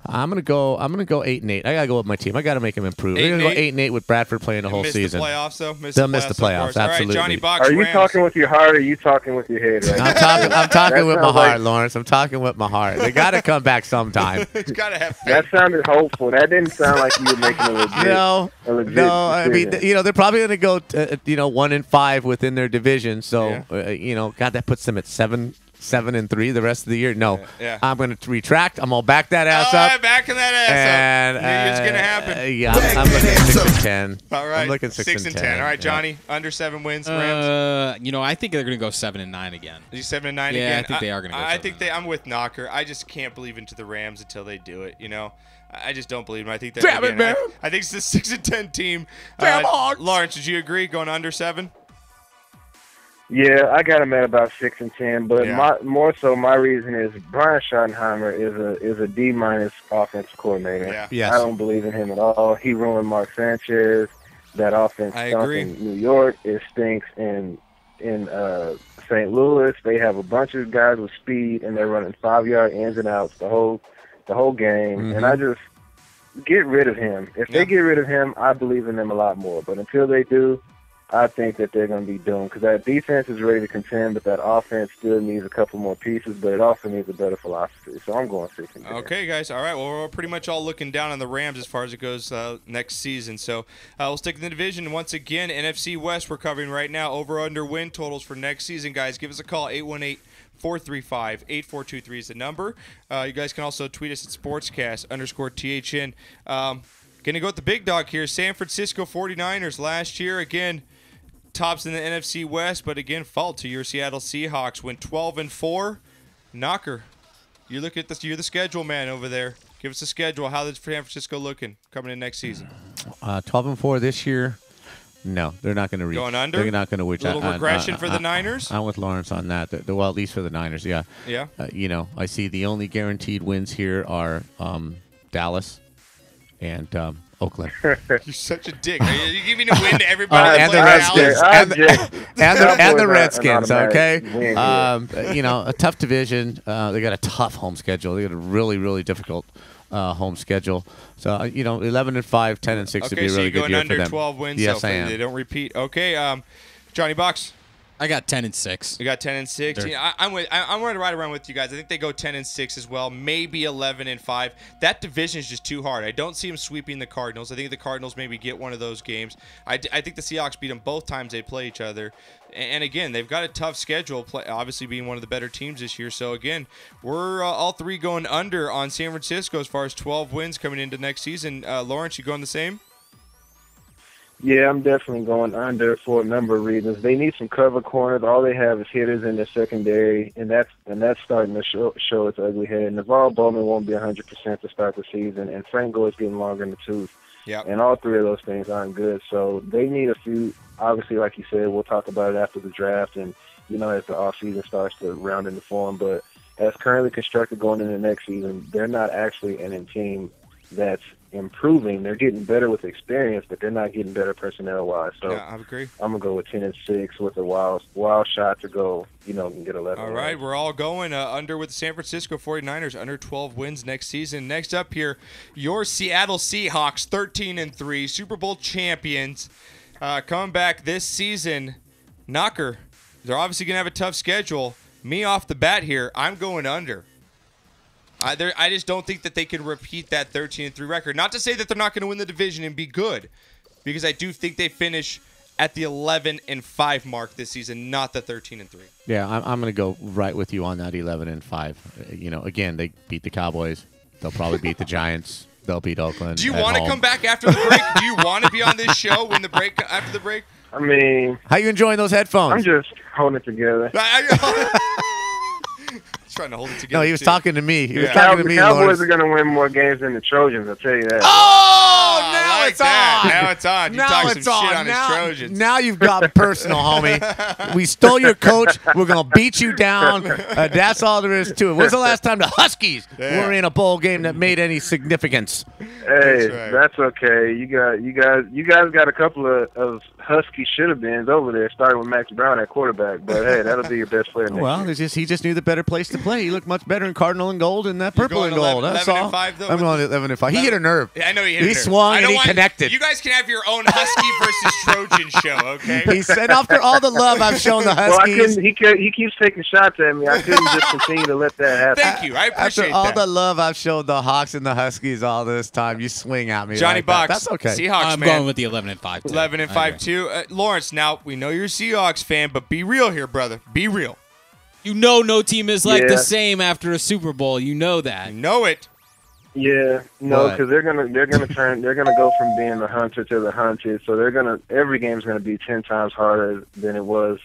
I'm gonna go 8-8. I gotta go with my team. I gotta make them improve. They're gonna go 8-8 with Bradford playing the whole season. The playoffs, though. They'll miss the playoffs. Absolutely. All right, Johnny Box. Are you Rams. talking with your heart or are you talking with your head? Right I'm talking with my heart, Lawrence. I'm talking with my heart. They gotta come back sometime. It's gotta have faith. That sounded hopeful. That didn't sound like you were making a legit. No. I mean, they're probably gonna go 1-5 within their division. So God, that puts them at 7-3 the rest of the year. No, I'm going to retract. I'm going to back that ass up. Backing that ass up. It's going to happen. Yeah, I'm looking at 6-10. All right, I'm looking 6-10. All right, Johnny, under 7 wins. Rams. I think they're going to go 7-9 again. Are you 7-9 again? Yeah, I think they are going to go. I think I'm with Knocker. I just can't believe into the Rams until they do it. I just don't believe them. I think that. Damn it, man. I think it's a 6-10 team. Damn Hawks. Lawrence, did you agree going under 7? Yeah, I got him at about 6-10, but my reason is Brian Schottenheimer is a D- offensive coordinator. Yeah. Yes. I don't believe in him at all. He ruined Mark Sanchez. That offense stunk in New York. It stinks in St. Louis. They have a bunch of guys with speed, and they're running 5-yard ins and outs the whole game. Mm-hmm. And I just get rid of him. If they get rid of him, I believe in them a lot more. But until they do, I think that they're going to be doomed because that defense is ready to contend, but that offense still needs a couple more pieces, but it also needs a better philosophy. So I'm going 6-10. Okay, guys. All right. Well, we're pretty much all looking down on the Rams as far as it goes next season. So we'll stick in the division. Once again, NFC West we're covering right now. Over-under win totals for next season, guys. Give us a call, 818-435-8423 is the number. You guys can also tweet us at SportsCast_THN. Going to go with the big dog here. San Francisco 49ers last year, again, tops in the NFC West, but again, fall to your Seattle Seahawks. Went 12-4. Knocker, you look at this. You're the schedule man over there. Give us a schedule. How's San Francisco looking coming in next season? 12-4 this year. No, they're not going to reach. Going under? They're not going to reach. A little regression for the Niners? I'm with Lawrence on that. Well, at least for the Niners, yeah. Yeah. I see the only guaranteed wins here are Dallas and Oakland. You're such a dick. Are you giving a win to everybody? And the Redskins. And the Redskins, okay? A tough division. They got a tough home schedule. They got a really, really difficult home schedule. So, 11-5, 10-6 would be a really good year for them. Okay, so you're going under 12 wins. Yes, so I am. They don't repeat. Okay, Johnny Box. I got 10-6. You got 10-6. I'm right around with you guys. I think they go 10-6 as well. Maybe 11-5. That division is just too hard. I don't see them sweeping the Cardinals. I think the Cardinals maybe get one of those games. I think the Seahawks beat them both times they play each other. And again, they've got a tough schedule, obviously being one of the better teams this year. So again, we're all three going under on San Francisco as far as 12 wins coming into next season. Lawrence, you going the same? Yeah, I'm definitely going under for a number of reasons. They need some cover corners. All they have is hitters in their secondary, and that's starting to show its ugly head. Navarro Bowman won't be 100% to start the season, and Franco is getting longer in the tooth. Yeah. And all three of those things aren't good. So they need a few. Obviously, like you said, we'll talk about it after the draft, and as the offseason starts to round into form. But as currently constructed going into next season, they're not actually an in team that's improving. They're getting better with experience, but they're not getting better personnel-wise. So yeah, I agree. I'm going to go with 10-6 with a wild shot to go, and get 11. All right, we're all going under with the San Francisco 49ers, under 12 wins next season. Next up here, your Seattle Seahawks, 13-3, Super Bowl champions, coming back this season. Knocker, they're obviously going to have a tough schedule. Me off the bat here, I'm going under. I just don't think that they can repeat that 13-3 record. Not to say that they're not going to win the division and be good, because I do think they finish at the 11-5 mark this season, not the 13-3. Yeah, I'm going to go right with you on that 11-5. Again, they beat the Cowboys. They'll probably beat the Giants. They'll beat Oakland. Do you want to come back after the break? Do you want to be on this show when the break after the break? I mean, how you enjoying those headphones? I'm just holding it together. Trying to hold it together. No, he was talking to me. The Cowboys are going to win more games than the Trojans, I'll tell you that. Oh, now it's on. Now it's on. You talking some shit on his Trojans. Now you've got personal, homie. We stole your coach. We're going to beat you down. That's all there is to it. When's the last time the Huskies were in a bowl game that made any significance? Hey, that's okay. You guys got a couple of Husky should-have-beens over there, starting with Max Brown at quarterback. But, hey, that'll be your best player next year. He just knew the better place to play. He looked much better in Cardinal and gold and that purple and gold. 11-5, though? I'm going 11-5. He hit a nerve. Yeah, I know he hit a nerve. He swung and he connected. You guys can have your own Husky versus Trojan show, okay? He said, after all the love I've shown the Huskies. Well, he keeps taking shots at me. I couldn't just continue to let that happen. Thank you. I appreciate that. After all the love I've showed the Hawks and the Huskies all this time, you swing at me. Johnny like Box. That's okay. Seahawks, I'm man. going with the 11-5. 11-5 too. Lawrence, now we know you're a Seahawks fan, but be real here, brother. Be real. You know no team is like the same after a Super Bowl. You know that. You know it. Yeah, no, because they're gonna go from being the hunter to the hunted. So every game's gonna be 10 times harder than it was,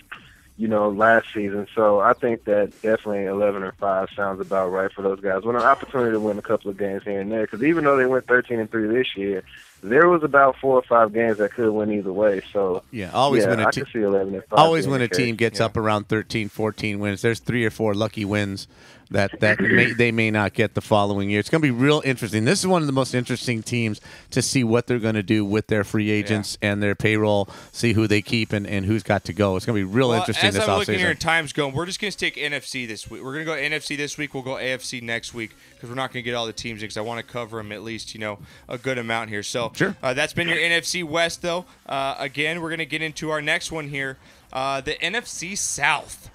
last season. So I think that definitely 11-5 sounds about right for those guys. With an opportunity to win a couple of games here and there, because even though they went 13-3 this year, there was about 4 or 5 games that could win either way. So when I can see 11-5. Always when a team gets up around 13, 14 wins, there's 3 or 4 lucky wins that they may not get the following year. It's going to be real interesting. This is one of the most interesting teams to see what they're going to do with their free agents and their payroll, see who they keep and who's got to go. It's going to be real interesting this offseason. As I'm looking here, time's going. We're just going to take NFC this week. We're going to go NFC this week. We'll go AFC next week because we're not going to get all the teams because I want to cover them at least, a good amount here. So sure. That's been your NFC West, though. Again, we're going to get into our next one here, the NFC South.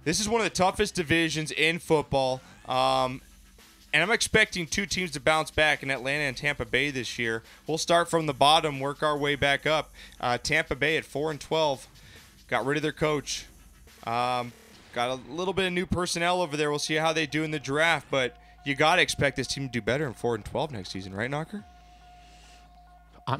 This is one of the toughest divisions in football, and I'm expecting 2 teams to bounce back in Atlanta and Tampa Bay this year. We'll start from the bottom, work our way back up. Tampa Bay at 4-12, got rid of their coach. Got a little bit of new personnel over there. We'll see how they do in the draft, but you got to expect this team to do better in 4-12 next season, right, Knocker?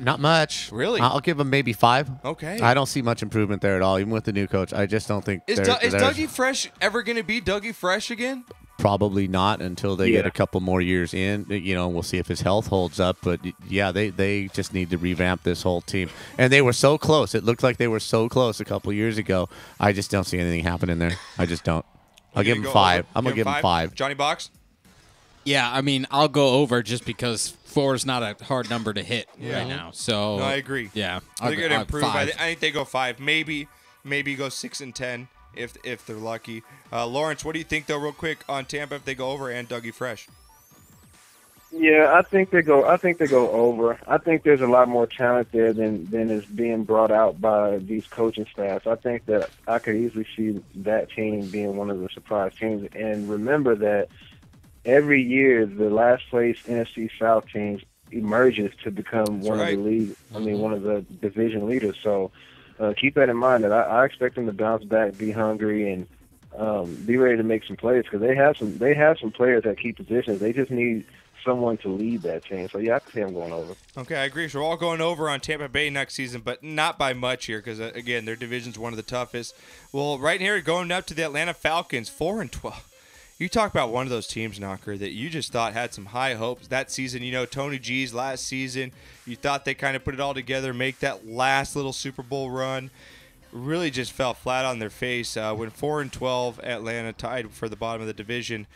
Not much. Really? I'll give them maybe 5. Okay. I don't see much improvement there at all, even with the new coach. I just don't think Is Dougie Fresh ever going to be Dougie Fresh again? Probably not until they get a couple more years in. We'll see if his health holds up. But, they just need to revamp this whole team. And they were so close. It looked like they were so close a couple years ago. I just don't see anything happening there. I just don't. I'll give them 5. I'm going to give them 5. Johnny Box? Yeah, I mean, I'll go over just because 4 is not a hard number to hit right now. So no, I agree. Yeah, they're going to improve. 5. I think they go 5. Maybe go 6-10 if they're lucky. Lawrence, what do you think though, real quick, on Tampa if they go over and Dougie Fresh? Yeah, I think they go over. I think there's a lot more talent there than is being brought out by these coaching staffs. I think that I could easily see that team being one of the surprise teams. And remember that every year, the last place NFC South teams emerges to become one of the league. One of the division leaders. So keep that in mind. That I expect them to bounce back, be hungry, and be ready to make some plays because they have some players at key positions. They just need someone to lead that team. So I can see them going over. Okay, I agree. So we're all going over on Tampa Bay next season, but not by much here because again, their division's one of the toughest. Well, right here, going up to the Atlanta Falcons, 4-12. You talk about one of those teams, Knocker, that you just thought had some high hopes. That season, Tony G's last season, you thought they kind of put it all together, make that last little Super Bowl run. Really just fell flat on their face. When 4-12, Atlanta tied for the bottom of the division.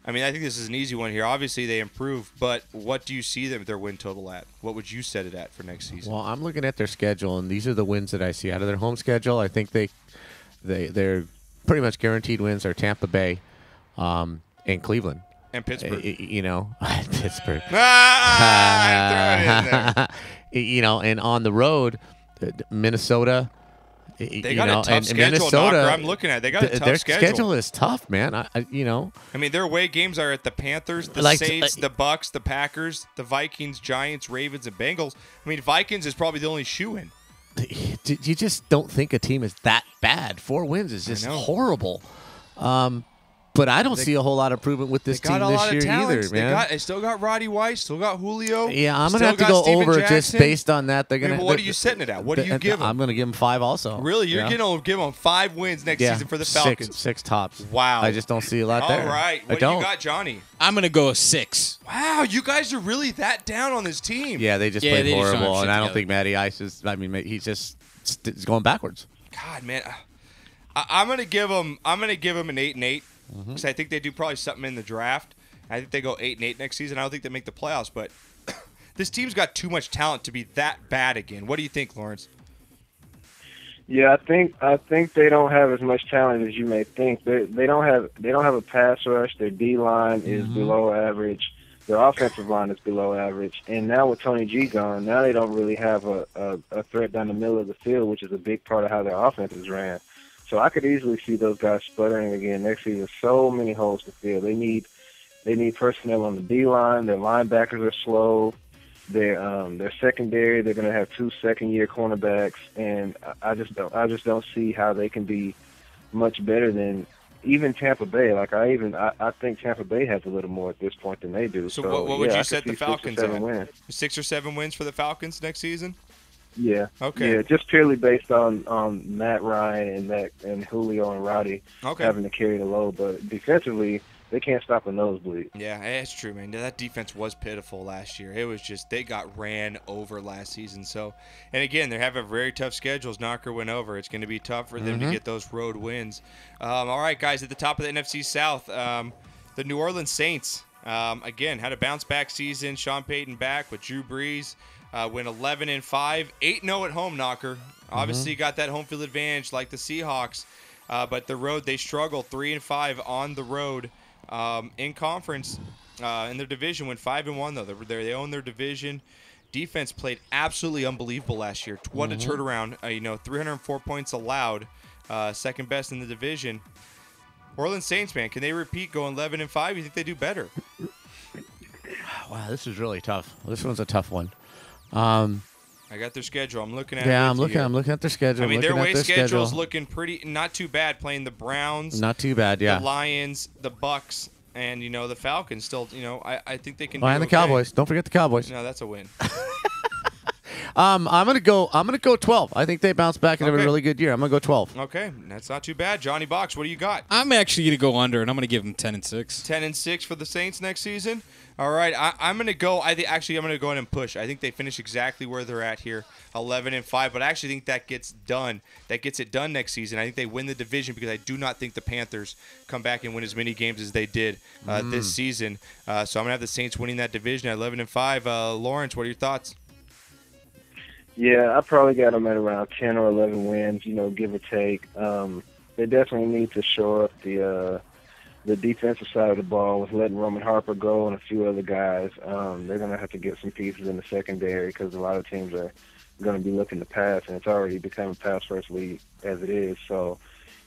I think this is an easy one here. Obviously, they improved, but what do you see their win total at? What would you set it at for next season? Well, I'm looking at their schedule, and these are the wins that I see out of their home schedule. I think they're pretty much guaranteed wins are Tampa Bay, and Cleveland. And Pittsburgh. Pittsburgh. And on the road, Minnesota. They got a tough schedule, Minnesota, Knocker. I'm looking at it. They got a tough their schedule. Their schedule is tough, man. Their away games are at the Panthers, the Saints, the Bucks, the Packers, the Vikings, Giants, Ravens, and Bengals. Vikings is probably the only shoe-in. you just don't think a team is that bad. 4 wins is just horrible. But I don't see a whole lot of improvement with this team this year either, man. They still got Roddy White, still got Julio. Yeah, I'm going to have to go over just based on that. They're gonna. What are you setting it at? What do you give them? I'm going to give them 5 also. Really? You're going to give them 5 wins next season for the Falcons? 6 tops. Wow. I just don't see a lot there. All right. What do you got, Johnny? I'm going to go 6. Wow, you guys are really that down on this team. Yeah, they just played horrible, and I don't think Matty Ice is. I mean, he's just going backwards. God, man, I'm going to give them an 8-8. Because I think they do probably something in the draft. I think they go 8-8 next season. I don't think they make the playoffs, but this team's got too much talent to be that bad again. What do you think, Lawrence? Yeah, I think they don't have as much talent as you may think. They don't have a pass rush. Their D line is below average. Their offensive line is below average. And now with Tony G gone, now they don't really have a threat down the middle of the field, which is a big part of how their offense is ran. So I could easily see those guys sputtering again next season. So many holes to fill. They need personnel on the D line. Their linebackers are slow. Their secondary, they're going to have 2 second-year cornerbacks, and I just don't see how they can be much better than even Tampa Bay. Like I think Tampa Bay has a little more at this point than they do. So what would you set the Falcons at? 6 or 7 wins for the Falcons next season? Yeah. Okay. Yeah, just purely based on Matt Ryan and Julio and Roddy having to carry the load, but defensively they can't stop a nosebleed. Yeah, it's true, man. That defense was pitiful last year. It was just they got ran over last season. So, and again, they have a very tough schedule. As Knocker went over, it's going to be tough for them to get those road wins. All right, guys, at the top of the NFC South, the New Orleans Saints again had a bounce back season. Sean Payton back with Drew Brees. Went 11-5, 8-0 at home. Knocker obviously got that home field advantage like the Seahawks, but the road they struggle. 3-5 on the road in conference in their division. Went 5-1 though. They own their division. Defense played absolutely unbelievable last year. What a turnaround! 304 points allowed, second best in the division. Orleans Saints, man, can they repeat going 11-5? You think they do better? Wow, this is really tough. This one's a tough one. I got their schedule. I'm looking at it. Yeah, I'm looking at their schedule. I mean, their away schedule's looking pretty not too bad, playing the Browns. Not too bad, yeah. The Lions, the Bucks, and the Falcons still, I think they can do and the Cowboys. Don't forget the Cowboys. No, that's a win. I'm gonna go 12. I think they bounce back and have a really good year. I'm gonna go 12. Okay, that's not too bad. Johnny Box, what do you got? I'm actually gonna go under, and I'm gonna give them 10-6. 10-6 for the Saints next season. All right, I'm gonna go. I'm gonna go ahead and push. I think they finish exactly where they're at here, 11-5. But I actually think that gets done. That gets it done next season. I think they win the division because I do not think the Panthers come back and win as many games as they did this season. So I'm gonna have the Saints winning that division at 11-5. Lawrence, what are your thoughts? Yeah, I probably got them at around 10 or 11 wins, give or take. They definitely need to shore up the defensive side of the ball with letting Roman Harper go and a few other guys. They're going to have to get some pieces in the secondary because a lot of teams are going to be looking to pass, and it's already become a pass-first league as it is. So,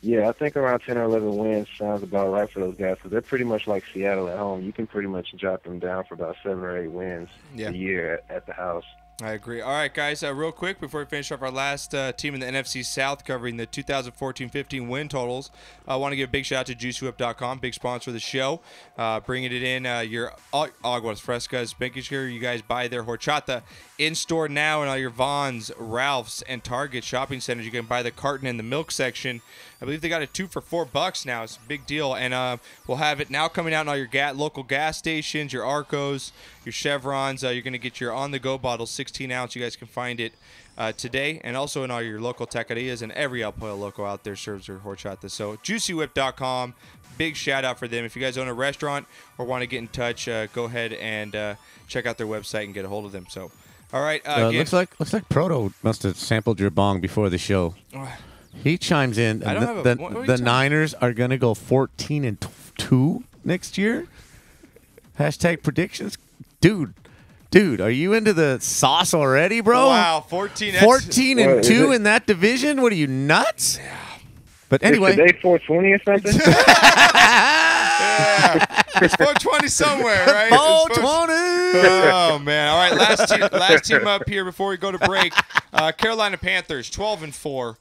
yeah, I think around 10 or 11 wins sounds about right for those guys because they're pretty much like Seattle at home. You can pretty much jot them down for about 7 or 8 wins a year at the house. I agree. All right, guys, real quick before we finish up our last team in the NFC South covering the 2014-15 win totals, I want to give a big shout out to JuicyWhip.com, big sponsor of the show, bringing it in your aguas frescas, making sure you guys buy their horchata in-store now in all your Vons, Ralph's, and Target shopping centers. You can buy the carton in the milk section. I believe they got it 2 for $4 now. It's a big deal. And we'll have it now coming out in all your local gas stations, your Arcos, your Chevrons. You're going to get your on-the-go bottle, 16-ounce. You guys can find it today. And also in all your local taquerias, and every El Pollo Loco out there serves their horchata. So JuicyWhip.com, big shout-out for them. If you guys own a restaurant or want to get in touch, go ahead and check out their website and get a hold of them. So, all right. Looks like Proto must have sampled your bong before the show. He chimes in. The Niners are going to go 14-2 next year. Hashtag predictions. Dude, are you into the sauce already, bro? Wow, 14-2 in that division? What are you, nuts? Yeah. But anyway. Is today 420 or something? Yeah. It's 420 somewhere, right? 420. Oh, man. All right, last team up here before we go to break. Carolina Panthers, 12-4.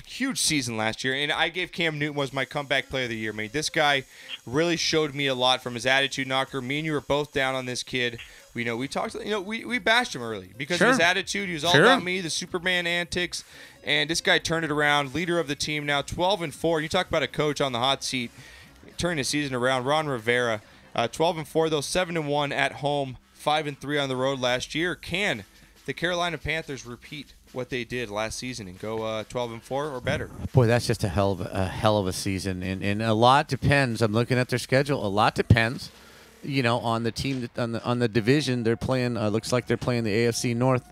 Huge season last year, and I gave Cam Newton was my comeback player of the year. I mean, this guy really showed me a lot from his attitude, Knocker. Me and you were both down on this kid. We talked. We bashed him early because of his attitude. He was all about me, the Superman antics, and this guy turned it around. Leader of the team now, 12-4. You talk about a coach on the hot seat, turning his season around. Ron Rivera, 12-4 though, 7-1 at home, 5-3 on the road last year. Can the Carolina Panthers repeat what they did last season and go 12-4 or better? Boy, that's just a hell of a season, and a lot depends. I'm looking at their schedule. A lot depends, on the team on the division they're playing. Looks like they're playing the AFC North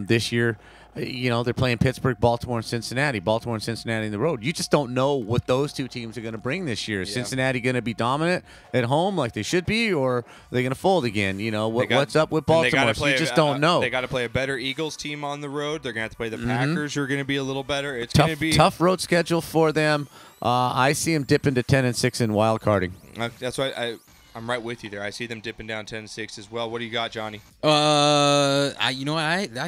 this year. They're playing Pittsburgh, Baltimore, and Cincinnati. Baltimore and Cincinnati on the road. You just don't know what those two teams are going to bring this year. Is Cincinnati going to be dominant at home like they should be, or are they going to fold again? What's up with Baltimore? So you just don't know. They got to play a better Eagles team on the road. They're going to have to play the Packers, who are going to be a little better. It's going to be tough road schedule for them. I see them dipping to 10-6 in wild carding. That's why I'm right with you there. I see them dipping down 10-6 as well. What do you got, Johnny? I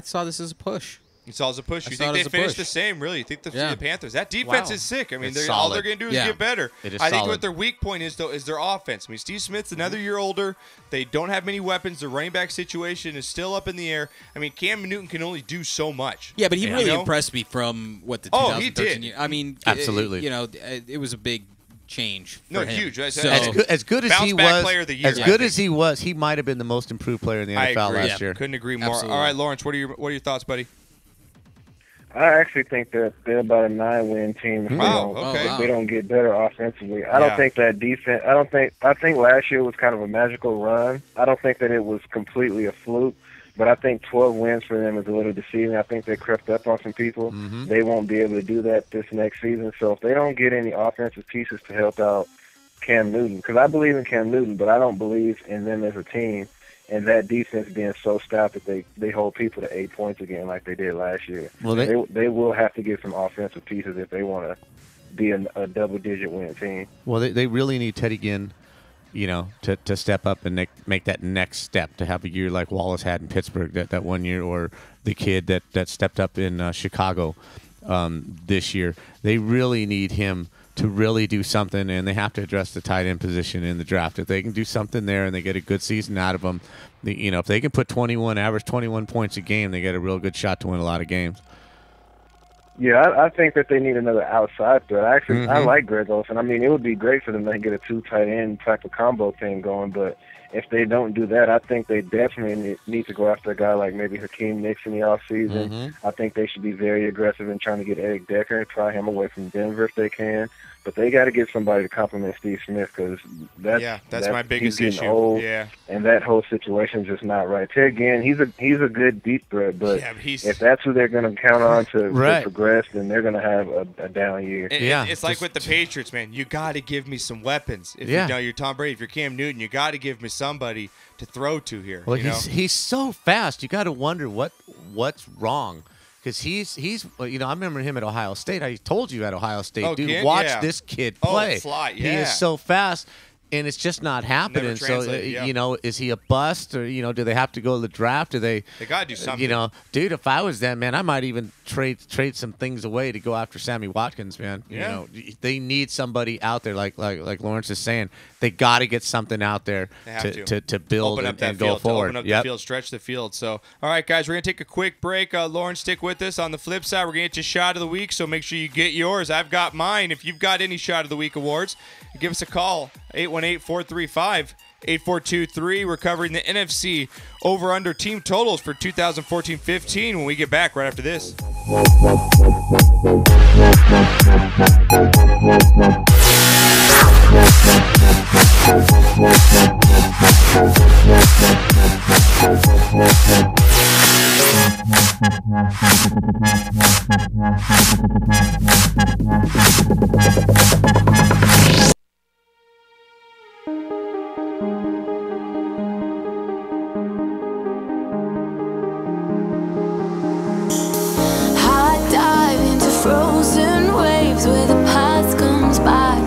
saw this as a push. You saw it as a push. You think they finished the same, really? You think the Panthers? That defense is sick. I mean, all they're going to do is get better. I think what their weak point is, though, is their offense. I mean, Steve Smith's another year older. They don't have many weapons. Their running back situation is still up in the air. I mean, Cam Newton can only do so much. Yeah, but he really impressed me from what the 2013 he did. year. I mean, absolutely. It was a big change for him. Huge. So, as good as he was, he might have been the most improved player in the NFL last year. Couldn't agree more. Absolutely. All right, Lawrence, what are your thoughts, buddy? I actually think that they're about a 9-win team if they don't get better offensively. I don't think that defense. I think last year was kind of a magical run. I don't think that it was completely a fluke, but I think 12 wins for them is a little deceiving. I think they crept up on some people. They won't be able to do that this next season. So if they don't get any offensive pieces to help out Cam Newton, because I believe in Cam Newton, but I don't believe in them as a team. And that defense being so stout that they hold people to 8 points again like they did last year. Well, they will have to get some offensive pieces if they want to be a double-digit win team. Well, they really need Teddy Ginn, to step up and make that next step, to have a year like Wallace had in Pittsburgh that 1 year, or the kid that stepped up in Chicago this year. They really need him to really do something, and they have to address the tight end position in the draft. If they can do something there and they get a good season out of them, if they can put average 21 points a game, they get a real good shot to win a lot of games. Yeah, I think that they need another outside threat. Actually, I like Greg Olsen. I mean, it would be great for them to get a 2 tight end type of combo thing going, but if they don't do that, I think they definitely need to go after a guy like maybe Hakeem Nicks in the offseason. I think they should be very aggressive in trying to get Eric Decker and pry him away from Denver if they can. But they got to get somebody to complement Steve Smith, because that's my biggest issue. Old, and that whole situation is just not right. Ted Ginn, he's a good deep threat, but if that's who they're going to count on to progress, then they're going to have a down year. It's like with the Patriots, man. You got to give me some weapons. If you're Tom Brady, if you're Cam Newton, you got to give me somebody to throw to here. Well, he's so fast. You got to wonder what's wrong. Because he's I remember him at Ohio State. I told you at Ohio State, watch this kid play. He is so fast, and it's just not happening. So, is he a bust, or do they have to go to the draft? They got to do something. Dude, if I was them, man, I might even trade some things away to go after Sammy Watkins, man. They need somebody out there, like Lawrence is saying. They got to get something out there to build and go forward. Open up the field, stretch the field. So, all right, guys, we're going to take a quick break. Lawrence, stick with us. On the flip side, we're going to get you shot of the week, so make sure you get yours. I've got mine. If you've got any shot of the week awards, give us a call, 818-435-8423. We're covering the NFC over-under team totals for 2014-15 when we get back right after this. Hot dive into frozen waves where the past comes by.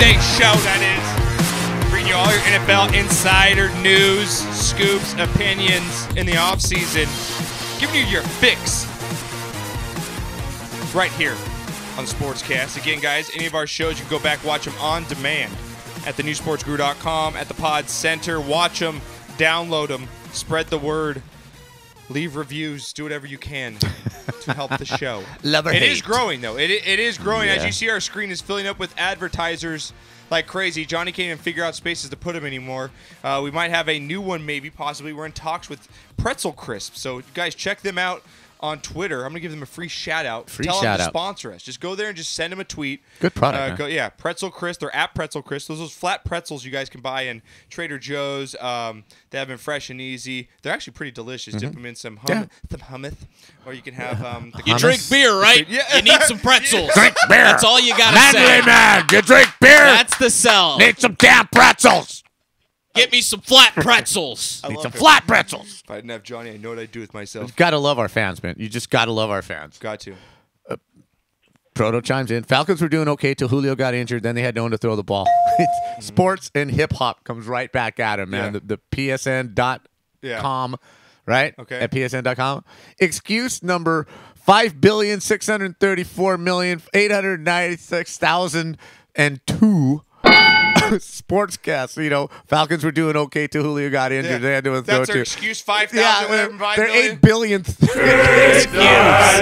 GameDayShow, that is. Bringing you all your NFL insider news, scoops, opinions in the offseason. Giving you your fix right here on the SportsCast. Again, guys, any of our shows, you can go back, watch them on demand at thenewsportsguru.com, at the Pod Center. Watch them, download them, spread the word, leave reviews, do whatever you can to help the show. Love or hate. It is growing, though. It is growing. Yeah. As you see, our screen is filling up with advertisers like crazy. Johnny can't even figure out spaces to put them anymore. We might have a new one, maybe, possibly. We're in talks with Pretzel Crisp. So, guys, check them out on Twitter. I'm going to give them a free shout-out. Tell them to sponsor us. Just go there and just send them a tweet. Good product, Yeah, Pretzel Crisp. They're at Pretzel Crisp. Those flat pretzels you guys can buy in Trader Joe's. They have them fresh and easy. They're actually pretty delicious. Dip them in some hummus. Or you can have the You drink beer, right? Yeah. You need some pretzels. Drink beer. That's all you got to say. Manly man, you drink beer. That's the sell. Need some damn pretzels. Get me some flat pretzels. Need some flat pretzels. If I didn't have Johnny, I know what I'd do with myself. You've got to love our fans, man. You just got to love our fans. Got to. Proto chimes in. Falcons were doing okay till Julio got injured. Then they had no one to throw the ball. Sports and hip hop comes right back at him, man. Yeah. The PSN.com, right? Okay. At PSN.com. Excuse number 5,634,896,002. Sportscast. Falcons were doing okay till Julio got injured. Yeah. They had to throw That's to. their excuse, 5,000, Yeah, whatever, 5 they're million. 8 billion.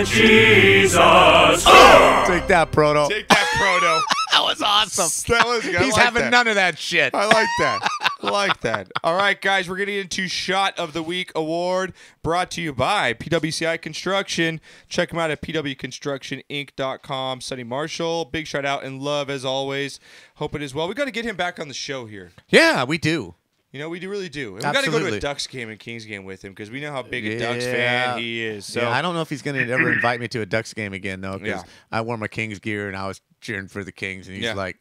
Jesus. Take that, Proto. Take that, Proto. That was awesome. That was good. He's having none of that shit. I like that. I like that. All right, guys, we're getting into Shot of the Week award brought to you by PWCI Construction. Check them out at pwconstructioninc.com. Sonny Marshall, big shout out and love as always. Hope it is well. We got to get him back on the show here. Yeah, we do. We really do. And we got to go to a Ducks game and Kings game with him because we know how big a Ducks fan he is. So I don't know if he's going to ever invite me to a Ducks game again, though, because Yeah. I wore my Kings gear and I was cheering for the Kings, and he's like,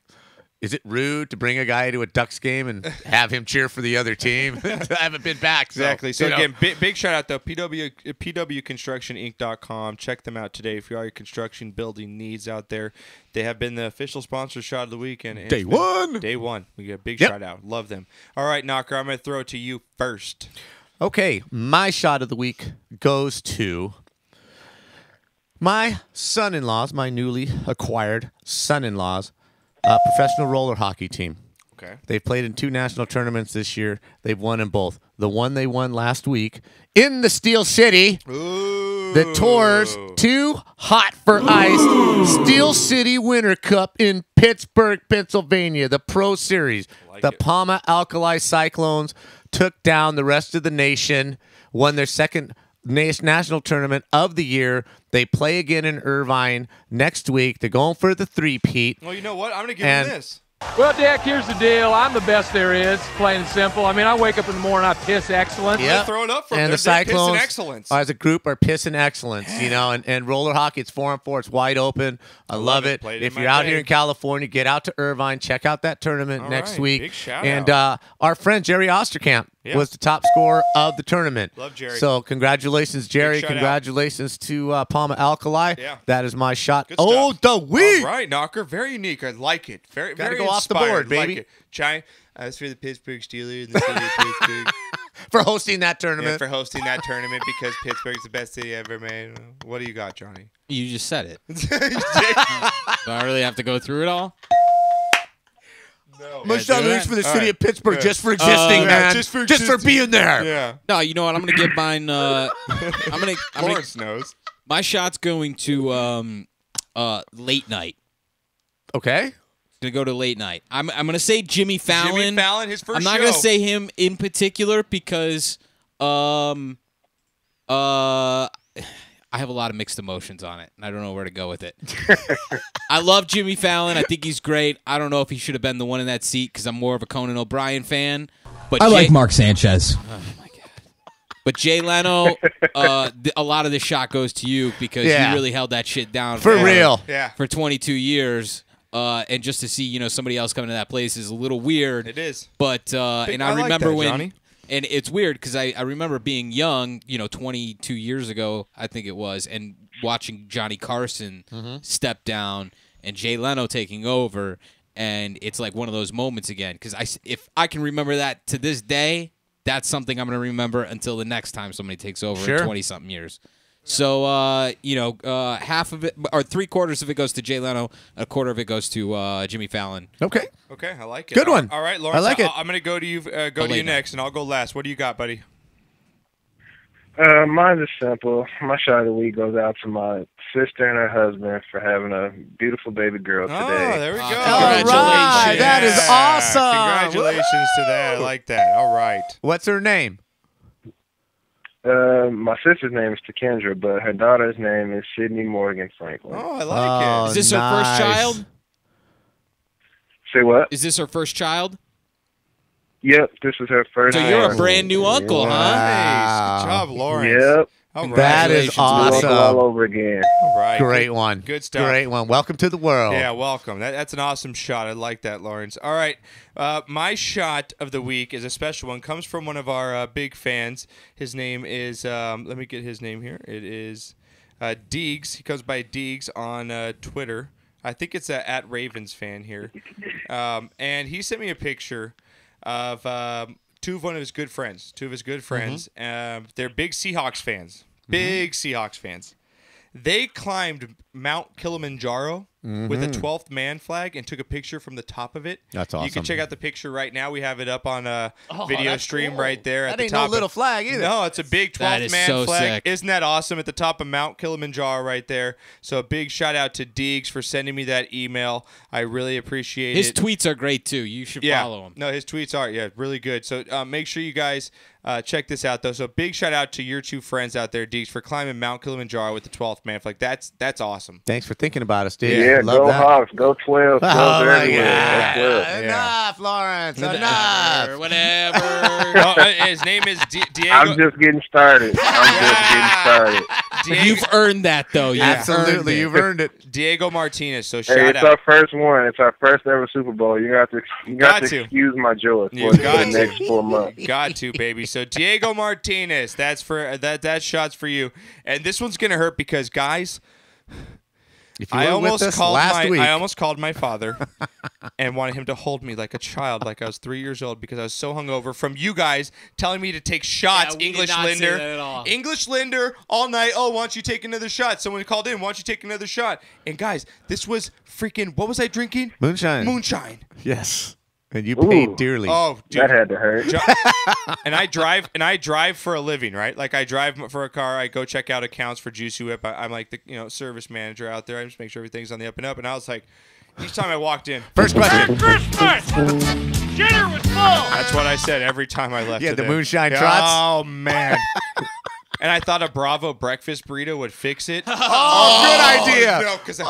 is it rude to bring a guy to a Ducks game and have him cheer for the other team? I haven't been back. Exactly. So again, big shout out though, pwconstructioninc.com. Check them out today if you are your construction building needs out there. They have been the official sponsor Shot of the Week and Day one. Day one. We get a big shout out. Love them. All right, Knocker, I'm going to throw it to you first. Okay, my shot of the week goes to my son-in-law's, my newly acquired son-in-law's professional roller hockey team. Okay. They've played in 2 national tournaments this year. They've won in both. The one they won last week in the Steel City. Ooh. The Tours Too Hot for Ice Steel City Winter Cup in Pittsburgh, Pennsylvania. The Pro Series. The Palma Alkali Cyclones took down the rest of the nation, won their second national tournament of the year. They play again in Irvine next week. They're going for the three-peat. Well, you know what? I'm going to give him this. Well, Dick, here's the deal. I'm the best there is, plain and simple. I mean, I wake up in the morning, I piss excellence. Yeah. Throw it up for and them. the Cyclones, pissing excellence. As a group, are pissing excellence. And roller hockey, it's 4-on-4. It's wide open. I love it. If you're out here in California, get out to Irvine. Check out that tournament next week. Big shout and our friend Jerry Osterkamp was the top scorer of the tournament. Love Jerry. So congratulations, Jerry. Congratulations to Palma Alkali. Yeah. That is my shot. Good Oh, the week. All right, Knocker. Very unique. I like it. Very, Gotta very go off the inspired. board, baby. Like it. Chai, as for the Pittsburgh Steelers and the city of Pittsburgh. For hosting that tournament. Yeah, for hosting that tournament because Pittsburgh's the best city ever made. What do you got, Johnny? You just said it. Do I really have to go through it all? No. Much dollars for the city of Pittsburgh just for existing, man. Just for being there. Yeah. No, you know what? I'm going to give mine. Lawrence knows. My shot's going to late night. Okay. Gonna go to late night. I'm gonna say Jimmy Fallon. Jimmy Fallon, his first I'm not show. gonna say him in particular because I have a lot of mixed emotions on it, and I don't know where to go with it. I love Jimmy Fallon. I think he's great. I don't know if he should have been the one in that seat because I'm more of a Conan O'Brien fan. But I like Mark Sanchez. Oh my god! But Jay Leno, a lot of this shot goes to you because you really held that shit down for real. Yeah. For 22 years. And just to see, somebody else coming to that place is a little weird. It is. But and I like remember that, when, Johnny. and it's weird because I remember being young, 22 years ago, I think it was, and watching Johnny Carson step down and Jay Leno taking over, and it's like one of those moments again. Because if I can remember that to this day, that's something I'm going to remember until the next time somebody takes over in 20-something years. So, half of it, or 3/4 of it goes to Jay Leno, a quarter of it goes to Jimmy Fallon. Okay, I like it. Good one. All right, Lawrence, I like it. I'm going to go to you. Go to you next, and I'll go last. What do you got, buddy? Mine is simple. My shot of the week goes out to my sister and her husband for having a beautiful baby girl today. Oh, there we go. Congratulations. All right, that is awesome. Congratulations to that. I like that. All right. What's her name? My sister's name is Takendra, but her daughter's name is Sydney Morgan Franklin. Oh, I like it. Is this her first child? Say what? Is this her first child? Yep, this is her first. So you're a brand new uncle, huh? Nice. Good job, Lawrence. Yep. All right. That is awesome. All over again. All right. Great one. Good stuff. Great one. Welcome to the world. Yeah, welcome. That's an awesome shot. I like that, Lawrence. All right. My shot of the week is a special one. Comes from one of our big fans. His name is, let me get his name here. It is Deegs. He goes by Deegs on Twitter. I think it's at Ravens fan here. And he sent me a picture of two of his good friends. They're big Seahawks fans. Big Seahawks fans. They climbed Mount Kilimanjaro with a 12th man flag and took a picture from the top of it. That's awesome. You can check out the picture right now. We have it up on a video stream right there at That the ain't top. no little flag either. No, it's a big 12th man so flag. sick. Isn't that awesome? At the top of Mount Kilimanjaro right there. So a big shout out to Deegs for sending me that email. I really appreciate it. His tweets are great, too. You should follow him. No, his tweets are, really good. So make sure you guys check this out, though. So big shout out to your two friends out there, Deegs, for climbing Mount Kilimanjaro with the 12th man flag. That's awesome. Thanks for thinking about us, dude. Yeah, Love go that. Hawks, go 12. Oh, my everywhere. God. That's Enough, Lawrence. Enough. Whatever. His name is Diego. I'm just getting started. You've earned that, though. Absolutely. You've earned it. Diego Martinez. So Hey, shout it's out. our first one. It's our first ever Super Bowl. You got to excuse my joy for the next 4 months. Got to, baby. So Diego Martinez, that's for that shot's for you. And this one's gonna hurt because, guys, If you I were with almost us called last week. I almost called my father and wanted him to hold me like a child, like I was 3 years old, because I was so hungover from you guys telling me to take shots. we did English not say Linder, that at all. English Linder, all night. Oh, why don't you take another shot? Someone called in. Why don't you take another shot? And guys, this was freaking. What was I drinking? Moonshine. Moonshine. Yes. And you paid dearly. Oh, dude. That had to hurt. And I drive for a living, right? Like I drive for a car. I go check out accounts for Juicy Whip. I'm like the service manager out there. I just make sure everything's on the up and up. And I was like, each time I walked in, First question. Christmas! Dinner was full! that's what I said every time I left. Yeah, the today. moonshine trots? Oh man. And I thought a Bravo breakfast burrito would fix it. Oh, good idea. No, because That's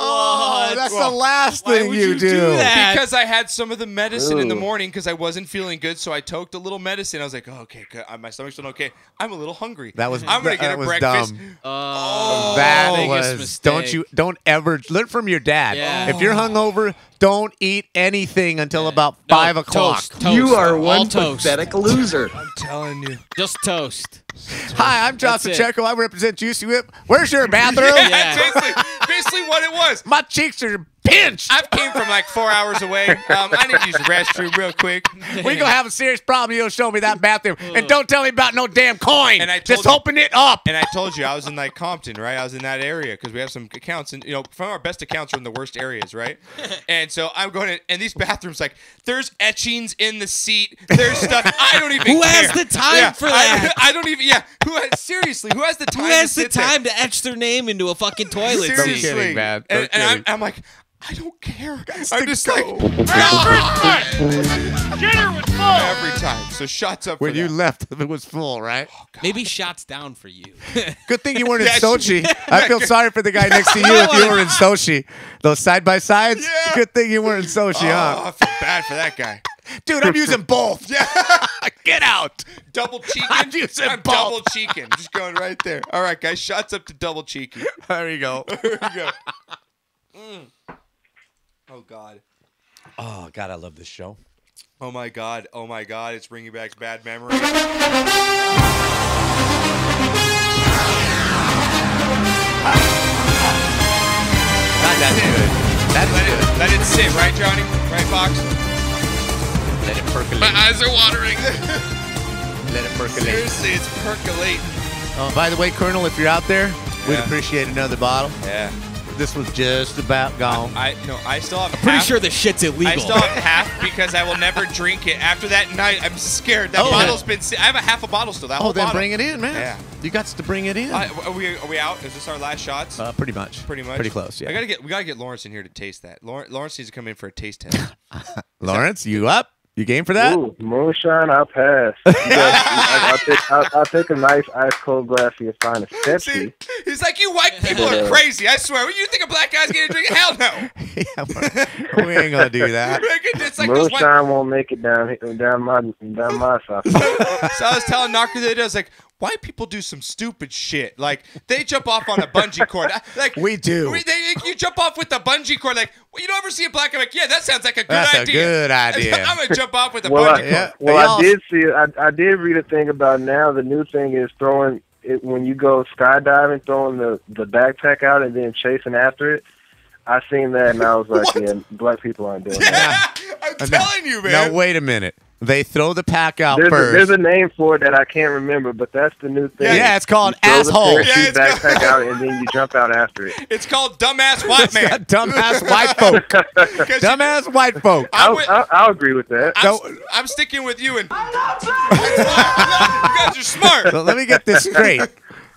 the last thing you do. that? Because I had some of the medicine in the morning because I wasn't feeling good, so I toked a little medicine. I was like, oh, okay, good. My stomach's feeling okay. I'm a little hungry. I'm gonna get a breakfast. Dumb. That That was. mistake. Don't ever learn from your dad. Yeah. If you're hungover, don't eat anything until about 5 o'clock. Toast. You are All one toast. pathetic loser. I'm telling you. Just toast. Hi, I'm Josh That's it. Pacheco. I represent Juicy Whip. Where's your bathroom? Yeah. Basically what it was. My cheeks are pinched. I came from like 4 hours away. I need to use the restroom real quick. We gonna have a serious problem. You'll show me that bathroom, and don't tell me about no damn coin. And I told just you- open it up. And I told you I was in like Compton, right? I was in that area because we have some accounts, and some of our best accounts are in the worst areas, right? And so I'm going in, and these bathrooms, like, there's etchings in the seat. There's stuff I don't even. Who has care. the time for that? I don't even. Yeah. Seriously, who has the time? Who has to the sit there? time to etch their name into a fucking toilet Seriously, seat? kidding, man. And, No and kidding. I'm like, I don't care. I'm just like Dinner was full! every time. So shots up When for you that. left, it was full, right? Maybe shots down for you. Good thing you weren't in Yeah, Sochi. I feel sorry for the guy next to you if you were in Sochi. Those side by sides. Yeah. Good thing you weren't in Sochi, Oh, huh? I feel bad for that guy. Dude, I'm using both. Yeah. Get out. Double cheeking. I'm using I'm both. double cheeking. Just going right there. All right, guys. Shots up to double cheeking. There you go. There we go. Oh God. Oh God, I love this show. Oh my God. Oh my God. It's bringing back bad memories. Not that good. Let it sit, right, Johnny? Right, Fox? Let it percolate. My eyes are watering. Let it percolate. Seriously, it's percolating. Oh, by the way, Colonel, if you're out there, we'd appreciate another bottle. Yeah. This was just about gone. I still have. I'm pretty sure the shit's illegal. I still have half because I will never drink it. After that night, I'm scared. That bottle's been. I have a half a bottle still. That whole then bottle. Bring it in, man. Yeah. You got to bring it in. Are we out? Is this our last shots? Pretty much. Pretty much. Pretty close. Yeah. We gotta get Lawrence in here to taste that. Lawrence needs to come in for a taste test. Lawrence, you up? You game for that? Ooh, moonshine, I'll pass. I'll take a nice ice cold glass of your finest Pepsi. See, he's like, you white people are crazy. I swear. What, you think a black guy's gonna drink? Hell no. Yeah, we ain't gonna do that. It's like moonshine won't make it down my side. So I was telling Knocker the other day, I was like, white people do some stupid shit. Like, they jump off on a bungee cord. Like we do. You jump off with a bungee cord. Like, well, you don't ever see a black guy like, yeah, that sounds like a good That's idea. a good idea. I'm going to jump off with a bungee cord. Well, I did see it. I did read a thing about now the new thing is throwing it when you go skydiving, throwing the backpack out and then chasing after it. I seen that and I was like, yeah, black people aren't doing that. I'm telling you, man. Now, wait a minute. They throw the pack out first. There's a name for it that I can't remember, but that's the new thing. Yeah, it's called you asshole. Throw the backpack out and then you jump out after it. It's called dumbass white man. Dumbass white folk. Dumbass white folk. I'll agree with that. I'm sticking with you. And you guys are smart. So let me get this straight.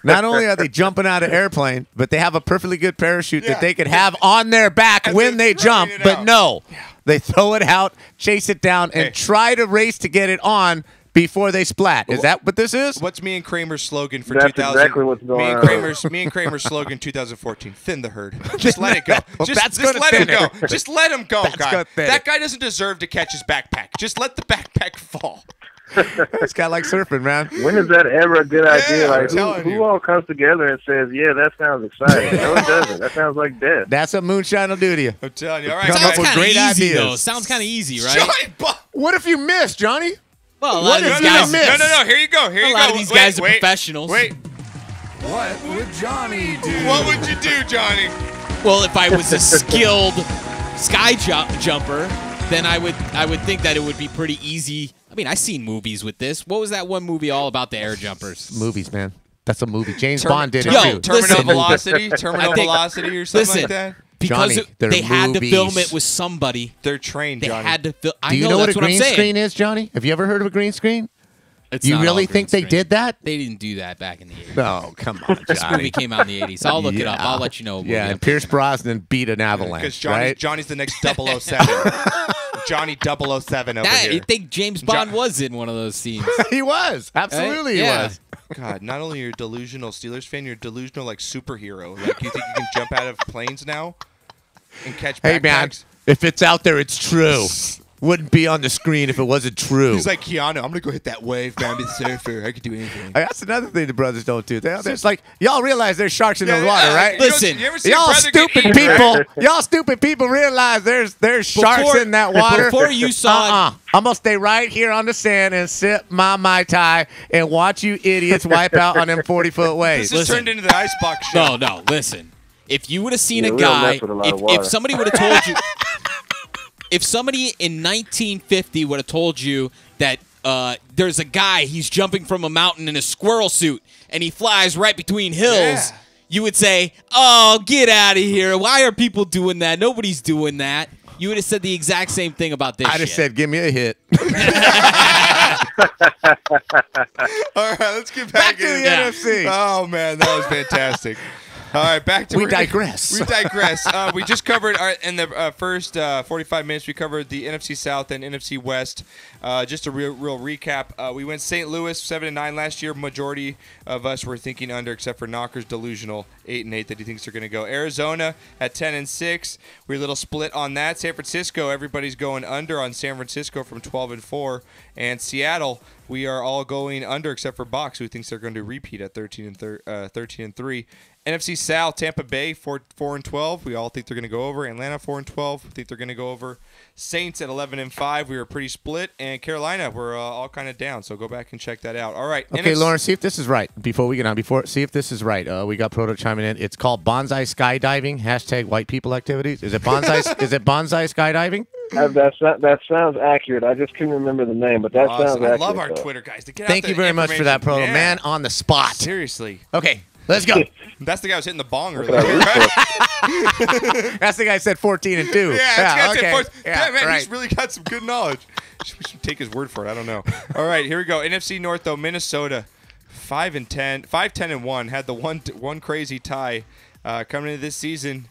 Not only are they jumping out of airplane, but they have a perfectly good parachute that they could have on their back when they jump. But no, they throw it out, chase it down, and try to race to get it on before they splat. Is that what this is? What's me and Kramer's slogan for That's 2000? exactly what's going on. Me and Kramer's slogan 2014: thin the herd. Just let it go. Well, just let him go. Just let him go, guy. That guy doesn't deserve to catch his backpack. Just let the backpack fall. This guy like surfing, man. When is that ever a good idea? Like, I'm who all comes together and says, yeah, that sounds exciting? No, it doesn't. That sounds like death. That's what moonshine will do to you. I'm telling you. All right, Come up with great easy, ideas. though. Sounds kind of easy, right? What if you miss, Johnny? Well, a lot of these guys miss? No. Here you go. A lot of these guys are professionals. Wait. What would Johnny do? What would you do, Johnny? Well, if I was a skilled sky jumper, then I would think that it would be pretty easy. I mean, I've seen movies with this. What was that one movie all about the air jumpers? Movies, man. That's a movie. James Bond did it Yo, too. Terminal velocity or something like that. Because Johnny, they had movies. to film it with somebody. They're trained, They Johnny. had to film. Do you know what a green screen is, Johnny? Have you ever heard of a green screen? It's You not really all green think they screen. did that? They didn't do that back in the 80s. No, come on, This Johnny. movie came out in the 80s. I'll look it up. I'll let you know. Yeah, and Pierce Brosnan beat an avalanche, Because right? Johnny's the next 007. Johnny 007 over here. I think James Bond was in one of those scenes. He was. Absolutely he was. God, not only are you a delusional Steelers fan, you're a delusional like superhero. Like you think you can jump out of planes now and catch backpacks? Hey, man, if it's out there, it's true. Wouldn't be on the screen if it wasn't true. He's like Keanu. I'm gonna go hit that wave, man. Be the surfer. I could do anything. That's another thing the brothers don't do. It's like y'all realize there's sharks in the water, right? Listen, you ever see a y'all brother get stupid eaten, people. right? Y'all stupid people realize there's sharks in that water. Before you saw it, I'm gonna stay right here on the sand and sip my Mai Tai and watch you idiots wipe out on them 40-foot waves. This has turned into the Icebox show. No, listen. If you would have seen Yeah, a we don't guy, mess with a lot of water. if somebody would have told you, if somebody in 1950 would have told you that there's a guy, he's jumping from a mountain in a squirrel suit, and he flies right between hills, you would say, oh, get out of here. Why are people doing that? Nobody's doing that. You would have said the exact same thing about this I just said, give me a hit. All right, let's get back to the in. NFC. Oh man, that was fantastic. All right, back to We digress. We digress. We just covered in the first 45 minutes. We covered the NFC South and NFC West. Just a real recap. We went St. Louis 7-9 last year. Majority of us were thinking under, except for Knocker's delusional 8-8 that he thinks they're going to go. Arizona at 10-6. We're a little split on that. San Francisco, everybody's going under on San Francisco from 12-4, and Seattle, we are all going under except for Box, who thinks they're going to repeat at 13-3. NFC South, Tampa Bay 4-12. We all think they're going to go over. Atlanta 4-12. We think they're going to go over. Saints at 11-5. We were pretty split, and Carolina we're all kind of down. So go back and check that out. All right. Okay, Lauren, see if this is right. Before we get on, see if this is right. We got Proto chiming in. It's called bonsai skydiving. # white people activities. Is it bonsai? Is it bonsai skydiving? That sounds accurate. I just couldn't remember the name, but that sounds accurate. I love our Twitter guys. To get Thank you very much for that, Proto. Yeah. Man on the spot. Seriously. Okay. Let's go. That's the guy who was hitting the bong earlier. That's the guy who said 14-2. Yeah, that's the guy who said 14. Yeah, man, right. he's really got some good knowledge. We should take his word for it. I don't know. All right, here we go. NFC North, though, Minnesota, 5-10-1, had the one crazy tie coming into this season.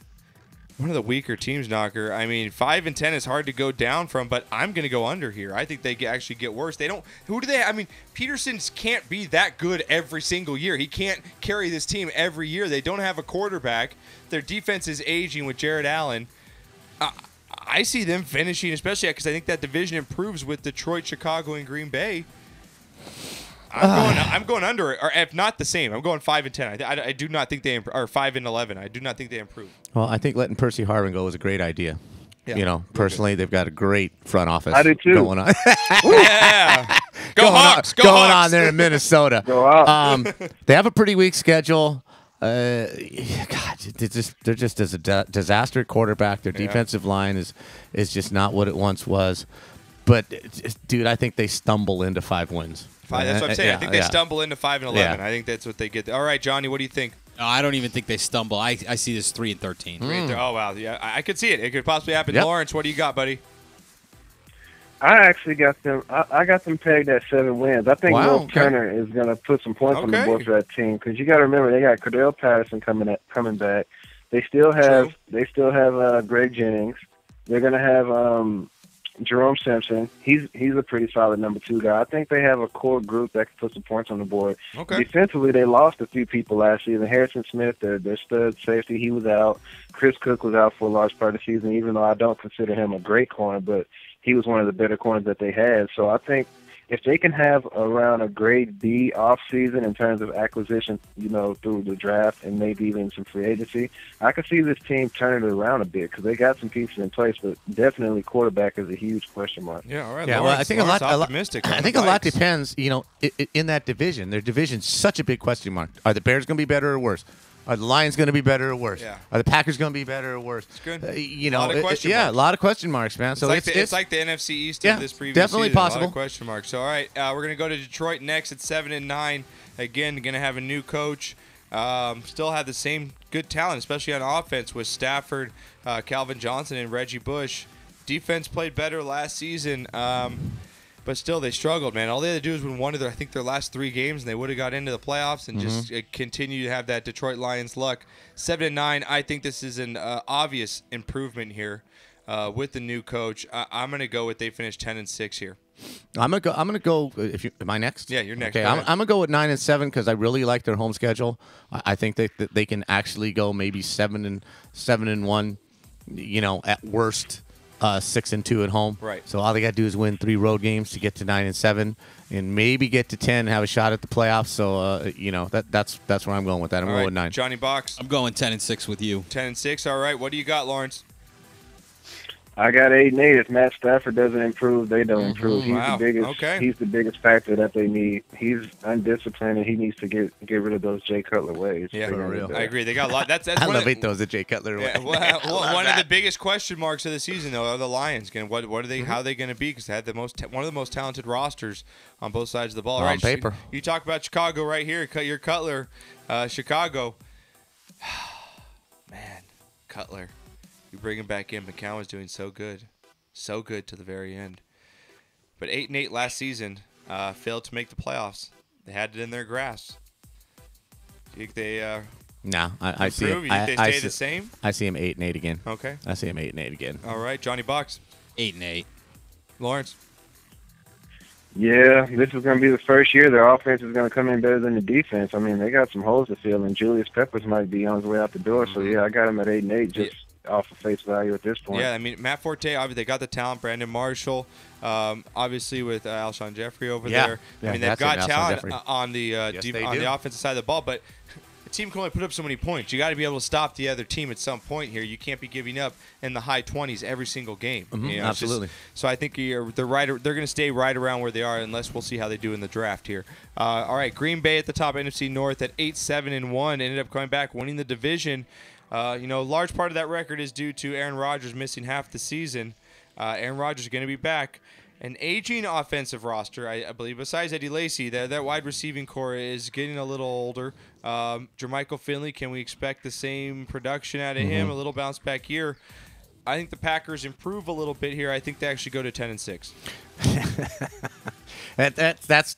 One of the weaker teams, Knocker. I mean, 5-10 is hard to go down from, but I'm going to go under here. I think they actually get worse. They don't. Who do they? I mean, Peterson's can't be that good every single year. He can't carry this team every year. They don't have a quarterback. Their defense is aging with Jared Allen. I see them finishing, especially because I think that division improves with Detroit, Chicago, and Green Bay. I'm going under, or if not the same. I'm going 5-10. I do not think they or 5-11. I do not think they improve. Well, I think letting Percy Harvin go was a great idea. Yeah, you know, personally, they've got a great front office. I do too. Going on. Yeah, go Hawks! Go going Hawks! on there in Minnesota. Go out. They have a pretty weak schedule. God, they're just as a disaster quarterback. Their defensive line is just not what it once was. But dude, I think they stumble into 5 wins. That's what I'm saying. Yeah, I think they stumble into 5-11. Yeah. I think that's what they get. All right, Johnny, what do you think? No, I don't even think they stumble. I see this 3-13. Oh wow, yeah, I could see it. It could possibly happen. Yep. Lawrence, what do you got, buddy? I actually got them. I got them pegged at 7 wins. I think Will Turner is going to put some points on the board for that team because you got to remember they got Cordell Patterson coming back. They still have Greg Jennings. They're going to have Jerome Simpson. He's a pretty solid number 2 guy. I think they have a core group that can put some points on the board. Okay. Defensively, they lost a few people last season. Harrison Smith, their stud safety, he was out. Chris Cook was out for a large part of the season, even though I don't consider him a great corner, but he was one of the better corners that they had. So I think if they can have around a grade B offseason in terms of acquisition, through the draft and maybe even some free agency, I could see this team turning it around a bit because they got some pieces in place, but definitely quarterback is a huge question mark. Yeah, all right. Yeah, Lawrence, well, I think a lot depends, in that division. Their division's such a big question mark. Are the Bears going to be better or worse? Are the Lions going to be better or worse? Yeah. Are the Packers going to be better or worse? It's good. A lot of question marks, man. So it's like the NFC East of this previous definitely season. possible. A lot of question marks. So, all right, we're going to go to Detroit next at 7-9. Again, going to have a new coach. Still have the same good talent, especially on offense with Stafford, Calvin Johnson, and Reggie Bush. Defense played better last season. But still, they struggled, man. All they had to do was win one of their last 3 games, and they would have got into the playoffs and just continue to have that Detroit Lions luck. 7-9. I think this is an obvious improvement here with the new coach. I'm going to go with they finish 10-6 here. I'm gonna go. Am I next? Yeah, you're next. Okay, I'm gonna go with 9-7 because I really like their home schedule. I think that they can actually go maybe 7-1. At worst. 6-2 at home. Right. So all they got to do is win 3 road games to get to 9-7, and maybe get to 10 and have a shot at the playoffs. So that's where I'm going with that. I'm going with 9. Johnny Box. I'm going 10-6 with you. 10-6. All right. What do you got, Lawrence? I got 8-8. If Matt Stafford doesn't improve, they don't improve. He's the biggest. Okay. He's the biggest factor that they need. He's undisciplined, and he needs to get rid of those Jay Cutler ways. Yeah, for real. I agree. They got a lot. That's I love it. Those Jay Cutler ways. Yeah, one of the biggest question marks of the season, though, are the Lions. What are they? How are they going to be? Because they had one of the most talented rosters on both sides of the ball. On paper. You talk about Chicago right here. Cut your Cutler, Chicago. Man, Cutler. You bring him back in. McCown was doing so good to the very end. But 8-8 last season, failed to make the playoffs. They had it in their grasp. Do you think they No, I see him. You think they stay the same? I see him 8-8 again. Okay. I see him 8-8 again. All right, Johnny Box. 8-8. Lawrence. Yeah, this is going to be the first year their offense is going to come in better than the defense. I mean, they got some holes to fill, and Julius Peppers might be on his way out the door. So, yeah, I got him at 8-8 just off of face value at this point. Yeah, I mean, Matt Forte, obviously, they got the talent. Brandon Marshall, obviously with Alshon Jeffrey over there. I mean, they've got talent on the offensive side of the ball, but team can only put up so many points. You got to be able to stop the other team at some point here. You can't be giving up in the high 20s every single game. Absolutely. So I think they're going to stay right around where they are, unless we'll see how they do in the draft here. All right, Green Bay at the top of NFC North at 8-7-1, ended up coming back, winning the division. A large part of that record is due to Aaron Rodgers missing half the season. Aaron Rodgers is going to be back. An aging offensive roster, I believe, besides Eddie Lacy, that wide receiving core is getting a little older. Jermichael Finley, can we expect the same production out of him? A little bounce back year. I think the Packers improve a little bit here. I think they actually go to 10-6.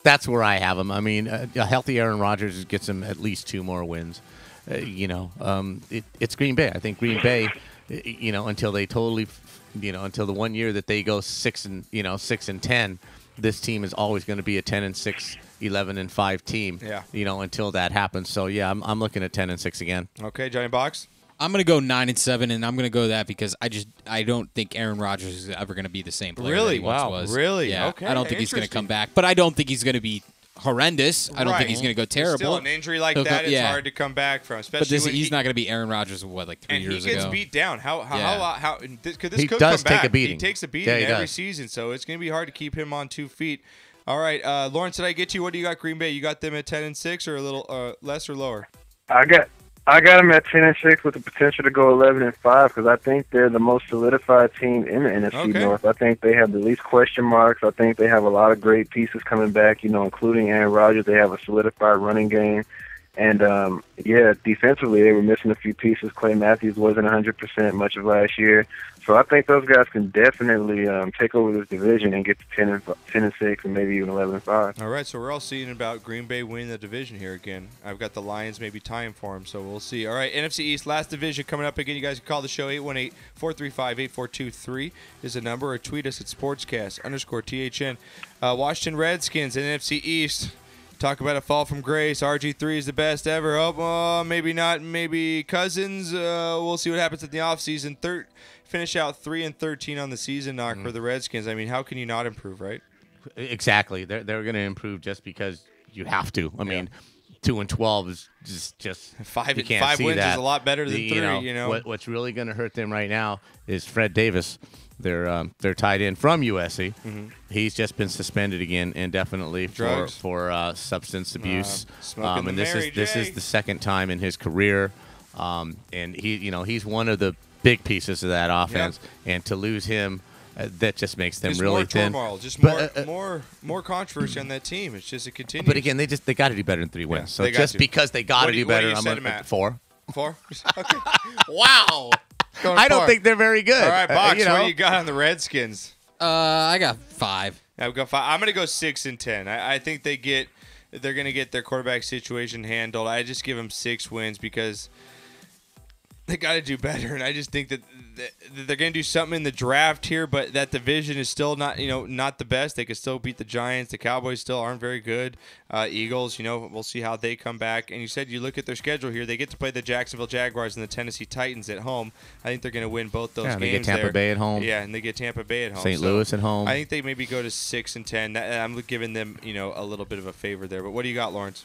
That's where I have them. I mean, a healthy Aaron Rodgers gets them at least 2 more wins. It's Green Bay. I think Green Bay, until they totally, until the 1 year that they go 6-10, this team is always going to be a 10-6, 11-5 team. Yeah. Until that happens. So yeah, I'm looking at 10-6 again. Okay, Johnny Box. I'm going to go 9-7, and I'm going to go that because I don't think Aaron Rodgers is ever going to be the same player that he once was. Really? Yeah. Okay. I don't think he's going to come back, but I don't think he's going to be horrendous. I don't think he's going to go terrible. Still, an injury like that, it's hard to come back from. Especially but he's not going to be Aaron Rodgers of 3 years ago. And he gets beat down. Could this he could does come take back? a beating. He takes a beating every season, so it's going to be hard to keep him on 2 feet. All right, Lawrence, did I get you? What do you got, Green Bay? You got them at 10-6 or a little less or lower? I got them at 10-6 with the potential to go 11-5 because I think they're the most solidified team in the NFC North. I think they have the least question marks. I think they have a lot of great pieces coming back, including Aaron Rodgers. They have a solidified running game. And, defensively, they were missing a few pieces. Clay Matthews wasn't 100% much of last year. So I think those guys can definitely take over this division and get to 10-6 and maybe even 11-5. All right, so we're all seeing about Green Bay winning the division here again. I've got the Lions maybe tying for them, so we'll see. All right, NFC East, last division coming up again. You guys can call the show 818-435-8423 is the number, or tweet us at SportsCast_THN. Washington Redskins, NFC East. Talk about a fall from grace. RG3 is the best ever. Maybe not. Maybe Cousins. We'll see what happens at the offseason. Finish out 3-13 on the season knock for the Redskins. I mean, how can you not improve, right? Exactly. They're going to improve just because you have to. I mean, 2-12 is just 5 you can't see wins that. is a lot better than 3. What's really going to hurt them right now is Fred Davis. They're tied in from USC. He's just been suspended again indefinitely for substance abuse. And this is the second time in his career. And he's one of the big pieces of that offense. And to lose him, that just makes them really more thin. Turmoil, just more controversy on that team. It's just a continues. But again, they got to do better than 3 wins. So just because they got to do better, I'm at 4. 4? Okay. Wow. I don't think they're very good. All right, Box, what do you got on the Redskins? I got 5. I've got 5. I'm going to go 6-10. I think they're going to get their quarterback situation handled. I just give them 6 wins because they got to do better, and I just think that they're going to do something in the draft here, but that division is still not the best. They could still beat the Giants. The Cowboys still aren't very good. Eagles, we'll see how they come back. And you said you look at their schedule here, they get to play the Jacksonville Jaguars and the Tennessee Titans at home. I think they're going to win both those games. They get Tampa Bay at home. Yeah, and they get Tampa Bay at home. St. Louis at home. I think they maybe go to 6-10. I'm giving them, a little bit of a favor there. But what do you got, Lawrence?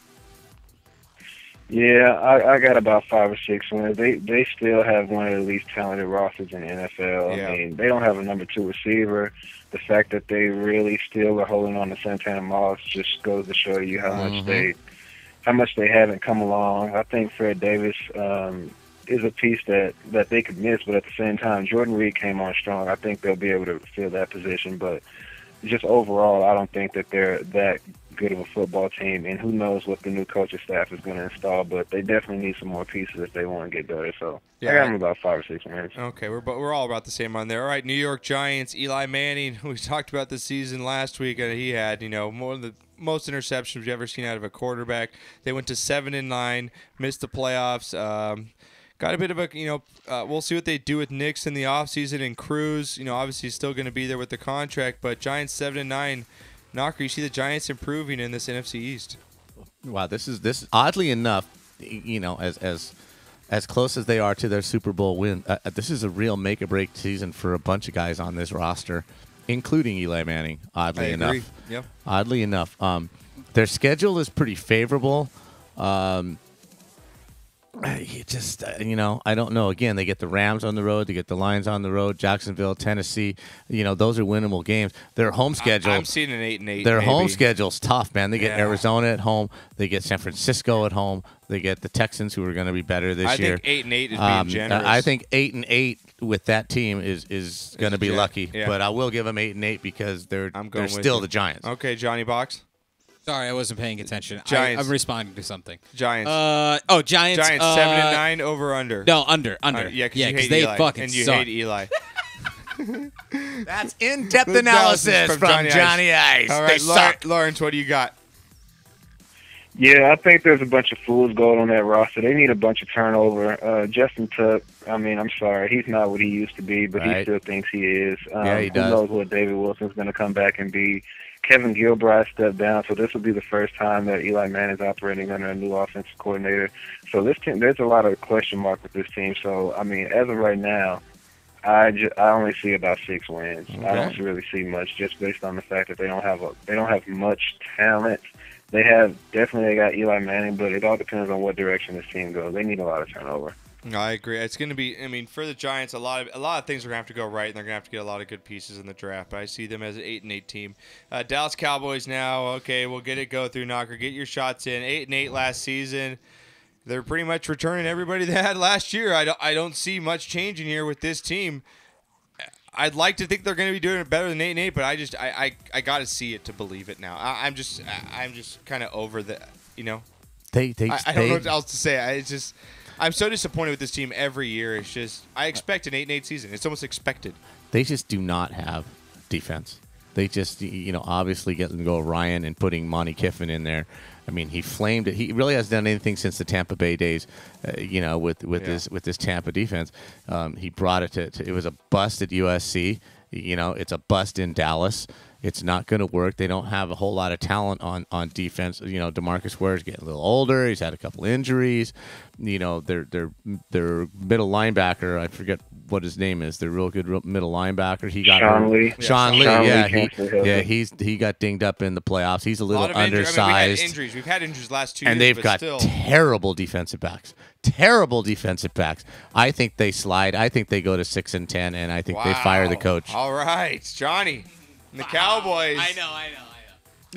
Yeah, I got about 5 or 6 wins. They still have one of the least talented rosters in the NFL. Yeah. I mean, they don't have a number 2 receiver. The fact that they really still are holding on to Santana Moss just goes to show you how much they haven't come along. I think Fred Davis is a piece that they could miss, but at the same time, Jordan Reed came on strong. I think they'll be able to fill that position, but just overall, I don't think that they're that good of a football team, and who knows what the new coaching staff is going to install, but they definitely need some more pieces if they want to get better. So I got them about 5 or 6 wins. Okay, we're all about the same on there. All right, New York Giants, Eli Manning. We talked about the season last week, and he had most interceptions you've ever seen out of a quarterback. They went to 7-9, missed the playoffs. Got a bit of a, we'll see what they do with Nix in the offseason, and Cruz, obviously he's still going to be there with the contract, but Giants 7-9. Knocker, you see the Giants improving in this NFC East. Wow, this is oddly enough, as close as they are to their Super Bowl win, this is a real make or break season for a bunch of guys on this roster, including Eli Manning. Oddly enough, yep. Oddly enough, their schedule is pretty favorable. You just, I don't know. Again, they get the Rams on the road. They get the Lions on the road. Jacksonville, Tennessee. Those are winnable games. Their home schedule. I'm seeing an 8-8. Their maybe. home schedule's tough, man. They get Arizona at home. They get San Francisco at home. They get the Texans, who are going to be better this year. I think 8-8 is being generous. I think 8-8 with that team is going to be lucky. Yeah. But I will give them 8-8 because they're still the Giants. Okay, Johnny Box. Sorry, I wasn't paying attention. Giants. I'm responding to something. Giants. Giants. Giants 7-9 over under. No, under. Yeah, because they Eli. Fucking and you suck. hate Eli. That's in-depth analysis from Johnny Ice. All right, Lawrence, what do you got? Yeah, I think there's a bunch of fools going on that roster. They need a bunch of turnover. Justin Tuck, I'm sorry, he's not what he used to be, but he still thinks he is. He does. Who knows what David Wilson's going to come back and be. Kevin Gilbride stepped down, so this will be the first time that Eli Manning is operating under a new offensive coordinator. So this team, there's a lot of question mark with this team. So, as of right now, I only see about 6 wins. Okay. I don't really see much, just based on the fact that they don't have much talent. They got Eli Manning, but it all depends on what direction this team goes. They need a lot of turnover. I agree. It's going to be. For the Giants, a lot of things are going to have to go right, and they're going to have to get a lot of good pieces in the draft. But I see them as an 8-8 team. Dallas Cowboys now. Okay, we'll get it. Go through Knocker. Get your shots in. 8-8 last season. They're pretty much returning everybody they had last year. I don't see much changing here with this team. I'd like to think they're going to be doing it better than 8-8, but I got to see it to believe it now. I'm just kind of over the. I don't know what else to say. I'm so disappointed with this team every year. It's just I expect an 8-8 season. It's almost expected. They just do not have defense. They just, obviously getting to go Ryan and putting Monty Kiffin in there. He flamed it. He really hasn't done anything since the Tampa Bay days, with this Tampa defense. He brought it to it was a bust at USC. It's a bust in Dallas. It's not going to work. They don't have a whole lot of talent on defense. DeMarcus Ware's getting a little older. He's had a couple injuries. Their middle linebacker, I forget what his name is. Their real good middle linebacker. He got Sean Lee. Sean Lee. He got dinged up in the playoffs. He's a little undersized. We've had injuries last 2 years, and they've got terrible defensive backs. I think they slide. I think they go to 6-10, and I think they fire the coach. All right, Johnny. And the Cowboys. I know.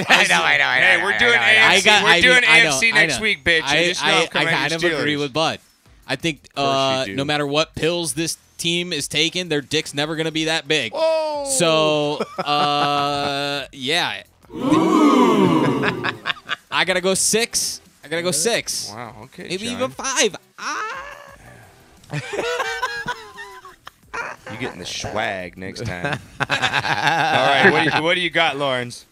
Hey, we're doing AFC. We're doing AFC next week, bitch. I kind of agree with Bud. I think no matter what pills this team is taking, their dick's never going to be that big. Whoa. So, yeah. I got to go 6. Wow, okay, maybe John. even 5. You getting the swag next time. All right, what do you got, Lawrence?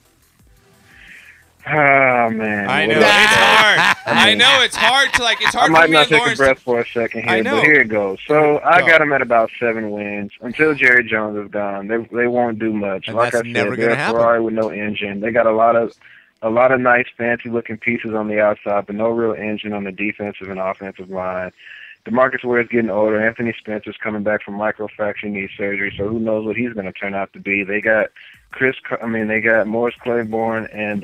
Oh, man. I know. It's hard. I know it's hard to It's hard I might for me not and take Lawrence a breath for a second here, I know. but here it goes. So I got them at about 7 wins. Until Jerry Jones is gone, they won't do much. And like I said, they're a Ferrari with no engine. They got a lot of nice, fancy-looking pieces on the outside, but no real engine on the defensive and offensive line. DeMarcus Ware's getting older. Anthony Spencer's coming back from microfracture knee surgery, so who knows what he's going to turn out to be. They got they got Morris Claiborne and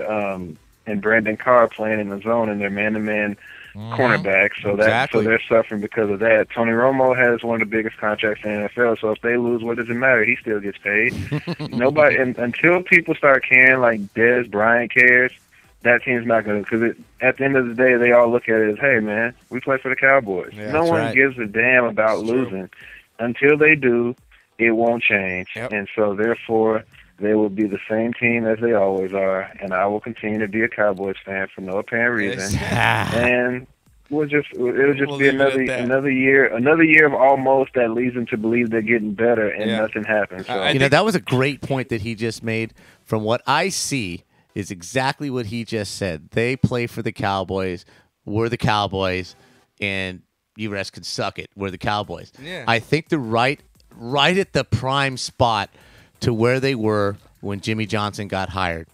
Brandon Carr playing in the zone, and they're man-to-man cornerbacks. So they're suffering because of that. Tony Romo has one of the biggest contracts in the NFL, so if they lose, what does it matter? He still gets paid. Nobody, until people start caring like Dez Bryant cares, that team's not going to, because at the end of the day, they all look at it as, hey, man, we play for the Cowboys. Yeah, no one gives a damn about losing. Until they do, it won't change. Yep. And so, therefore, they will be the same team as they always are, and I will continue to be a Cowboys fan for no apparent reason. And it'll just be another year of almost that leads them to believe they're getting better, and nothing happens. So. That was a great point that he just made. From what I see, is exactly what he just said. They play for the Cowboys. We're the Cowboys, and you rest can suck it. We're the Cowboys. Yeah. I think they're right at the prime spot to where they were when Jimmy Johnson got hired.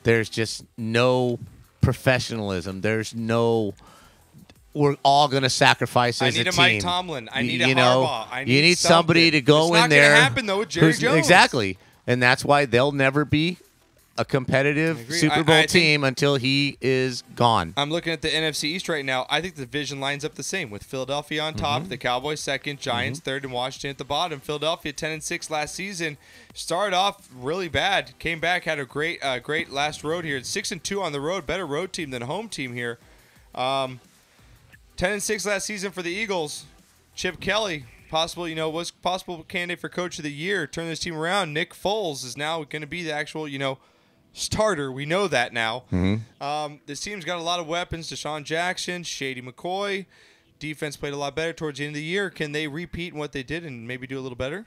There's just no professionalism. There's no we're all going to sacrifice as a team. I need a Mike Tomlin. I need a Harbaugh. You need somebody to go in there. It's not going to happen, though, with Jerry Jones. Exactly. And that's why they'll never be a competitive Super Bowl team until he is gone. I'm looking at the NFC East right now. I think the division lines up the same with Philadelphia on top, the Cowboys second, Giants third, and Washington at the bottom. Philadelphia 10-6 last season. Started off really bad, came back, had a great last road here. 6-2 on the road, better road team than home team here. 10-6 last season for the Eagles. Chip Kelly, was possible candidate for Coach of the Year. Turn this team around. Nick Foles is now going to be the actual, starter. We know that now. This team's got a lot of weapons. Deshaun Jackson, Shady McCoy. Defense played a lot better towards the end of the year. Can they repeat what they did and maybe do a little better?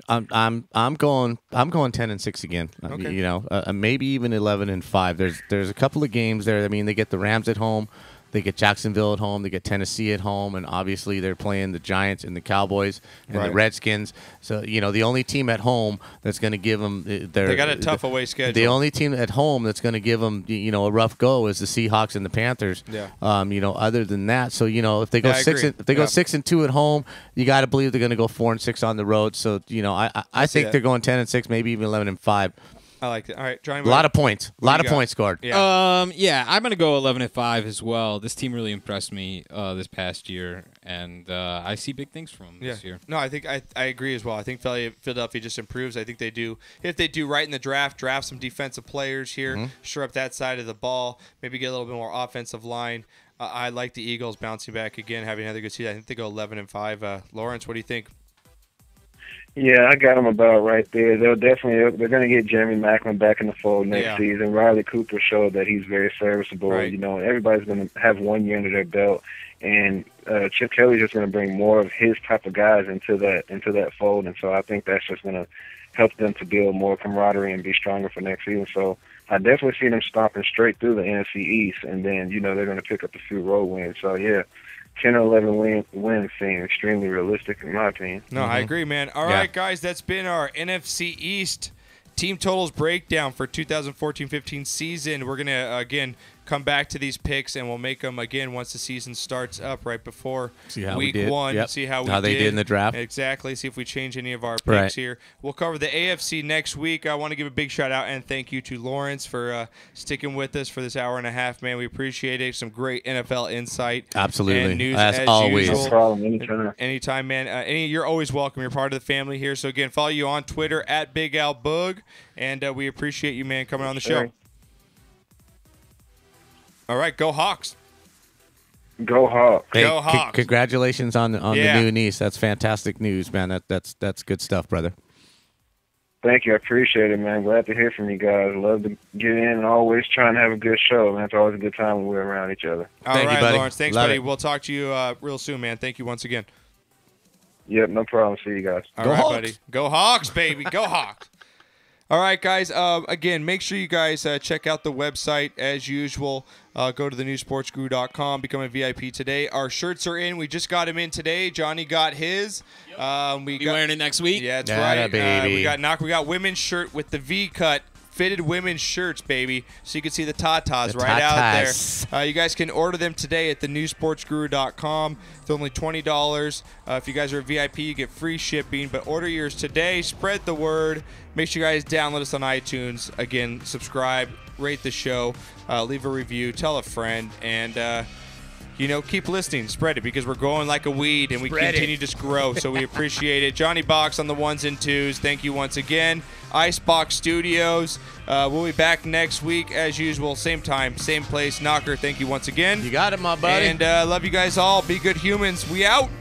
I'm going 10-6 again. Okay. Maybe even 11-5. There's a couple of games there. I mean, they get the Rams at home. They get Jacksonville at home. They get Tennessee at home, and obviously they're playing the Giants and the Cowboys and the Redskins. So the only team at home that's going to give them they got a tough away schedule. The only team at home that's going to give them a rough go is the Seahawks and the Panthers. Yeah. Other than that, so if they go go 6-2 at home, you got to believe they're going to go 4-6 on the road. So I think they're going 10-6, maybe even 11-5. I like it. All right, Johnny. A lot of points. A lot of points scored. Yeah. I'm going to go 11-5 as well. This team really impressed me this past year, and I see big things from them this year. No, I think I agree as well. I think Philadelphia just improves. I think they do. If they do right in the draft some defensive players here, shore up that side of the ball, maybe get a little bit more offensive line. I like the Eagles bouncing back again, having another good season. I think they go 11-5. Lawrence, what do you think? Yeah, I got them about right there. They're going to get Jeremy Maclin back in the fold next season. Riley Cooper showed that he's very serviceable. Right. Everybody's going to have 1 year under their belt, and Chip Kelly's just going to bring more of his type of guys into that fold, and so I think that's just going to help them to build more camaraderie and be stronger for next season. So I definitely see them stomping straight through the NFC East, and then they're going to pick up a few road wins. So 10 or 11 wins seem extremely realistic in my opinion. No, I agree, man. All right, guys, that's been our NFC East team totals breakdown for 2014-15 season. We're going to, again, come back to these picks, and we'll make them again once the season starts up right before week 1. See how they did in the draft. Exactly. See if we change any of our picks here. We'll cover the AFC next week. I want to give a big shout out and thank you to Lawrence for sticking with us for this hour and a half, man. We appreciate it. Some great NFL insight. Absolutely. And news as always. Usual. No problem. Anytime, man. You're always welcome. You're part of the family here. So, again, follow you on Twitter at Big Al Boog, and we appreciate you, man, coming on the show. All right, go Hawks. Go Hawks. Hey, go Hawks. Congratulations on the new niece. That's fantastic news, man. That's good stuff, brother. Thank you. I appreciate it, man. Glad to hear from you guys. Love to get in and always try and have a good show, man. It's always a good time when we're around each other. All Thank right, you, buddy. Lawrence. Thanks, Love buddy. it. We'll talk to you real soon, man. Thank you once again. Yep, no problem. See you guys. All right, buddy. Go Hawks, baby. Go Hawks. All right, guys. Again, make sure you guys check out the website as usual. Go to thenewsportsguru.com. Become a VIP today. Our shirts are in. We just got them in today. Johnny got his. We wearing it next week. Yeah, that's right. Baby. We got women's shirt with the V cut. Fitted women's shirts, baby, so you can see the tatas right out there. You guys can order them today at thenewsportsguru.com. It's only $20. If you guys are a VIP, you get free shipping. But order yours today. Spread the word. Make sure you guys download us on iTunes. Again, subscribe, rate the show, leave a review, tell a friend, and keep listening. Spread it because we're growing like a weed, and we continue to grow. So we appreciate it. Johnny Box on the 1s and 2s. Thank you once again. Icebox Studios. We'll be back next week as usual. Same time, same place. Knocker, thank you once again. You got it, my buddy. And love you guys all. Be good humans. We out.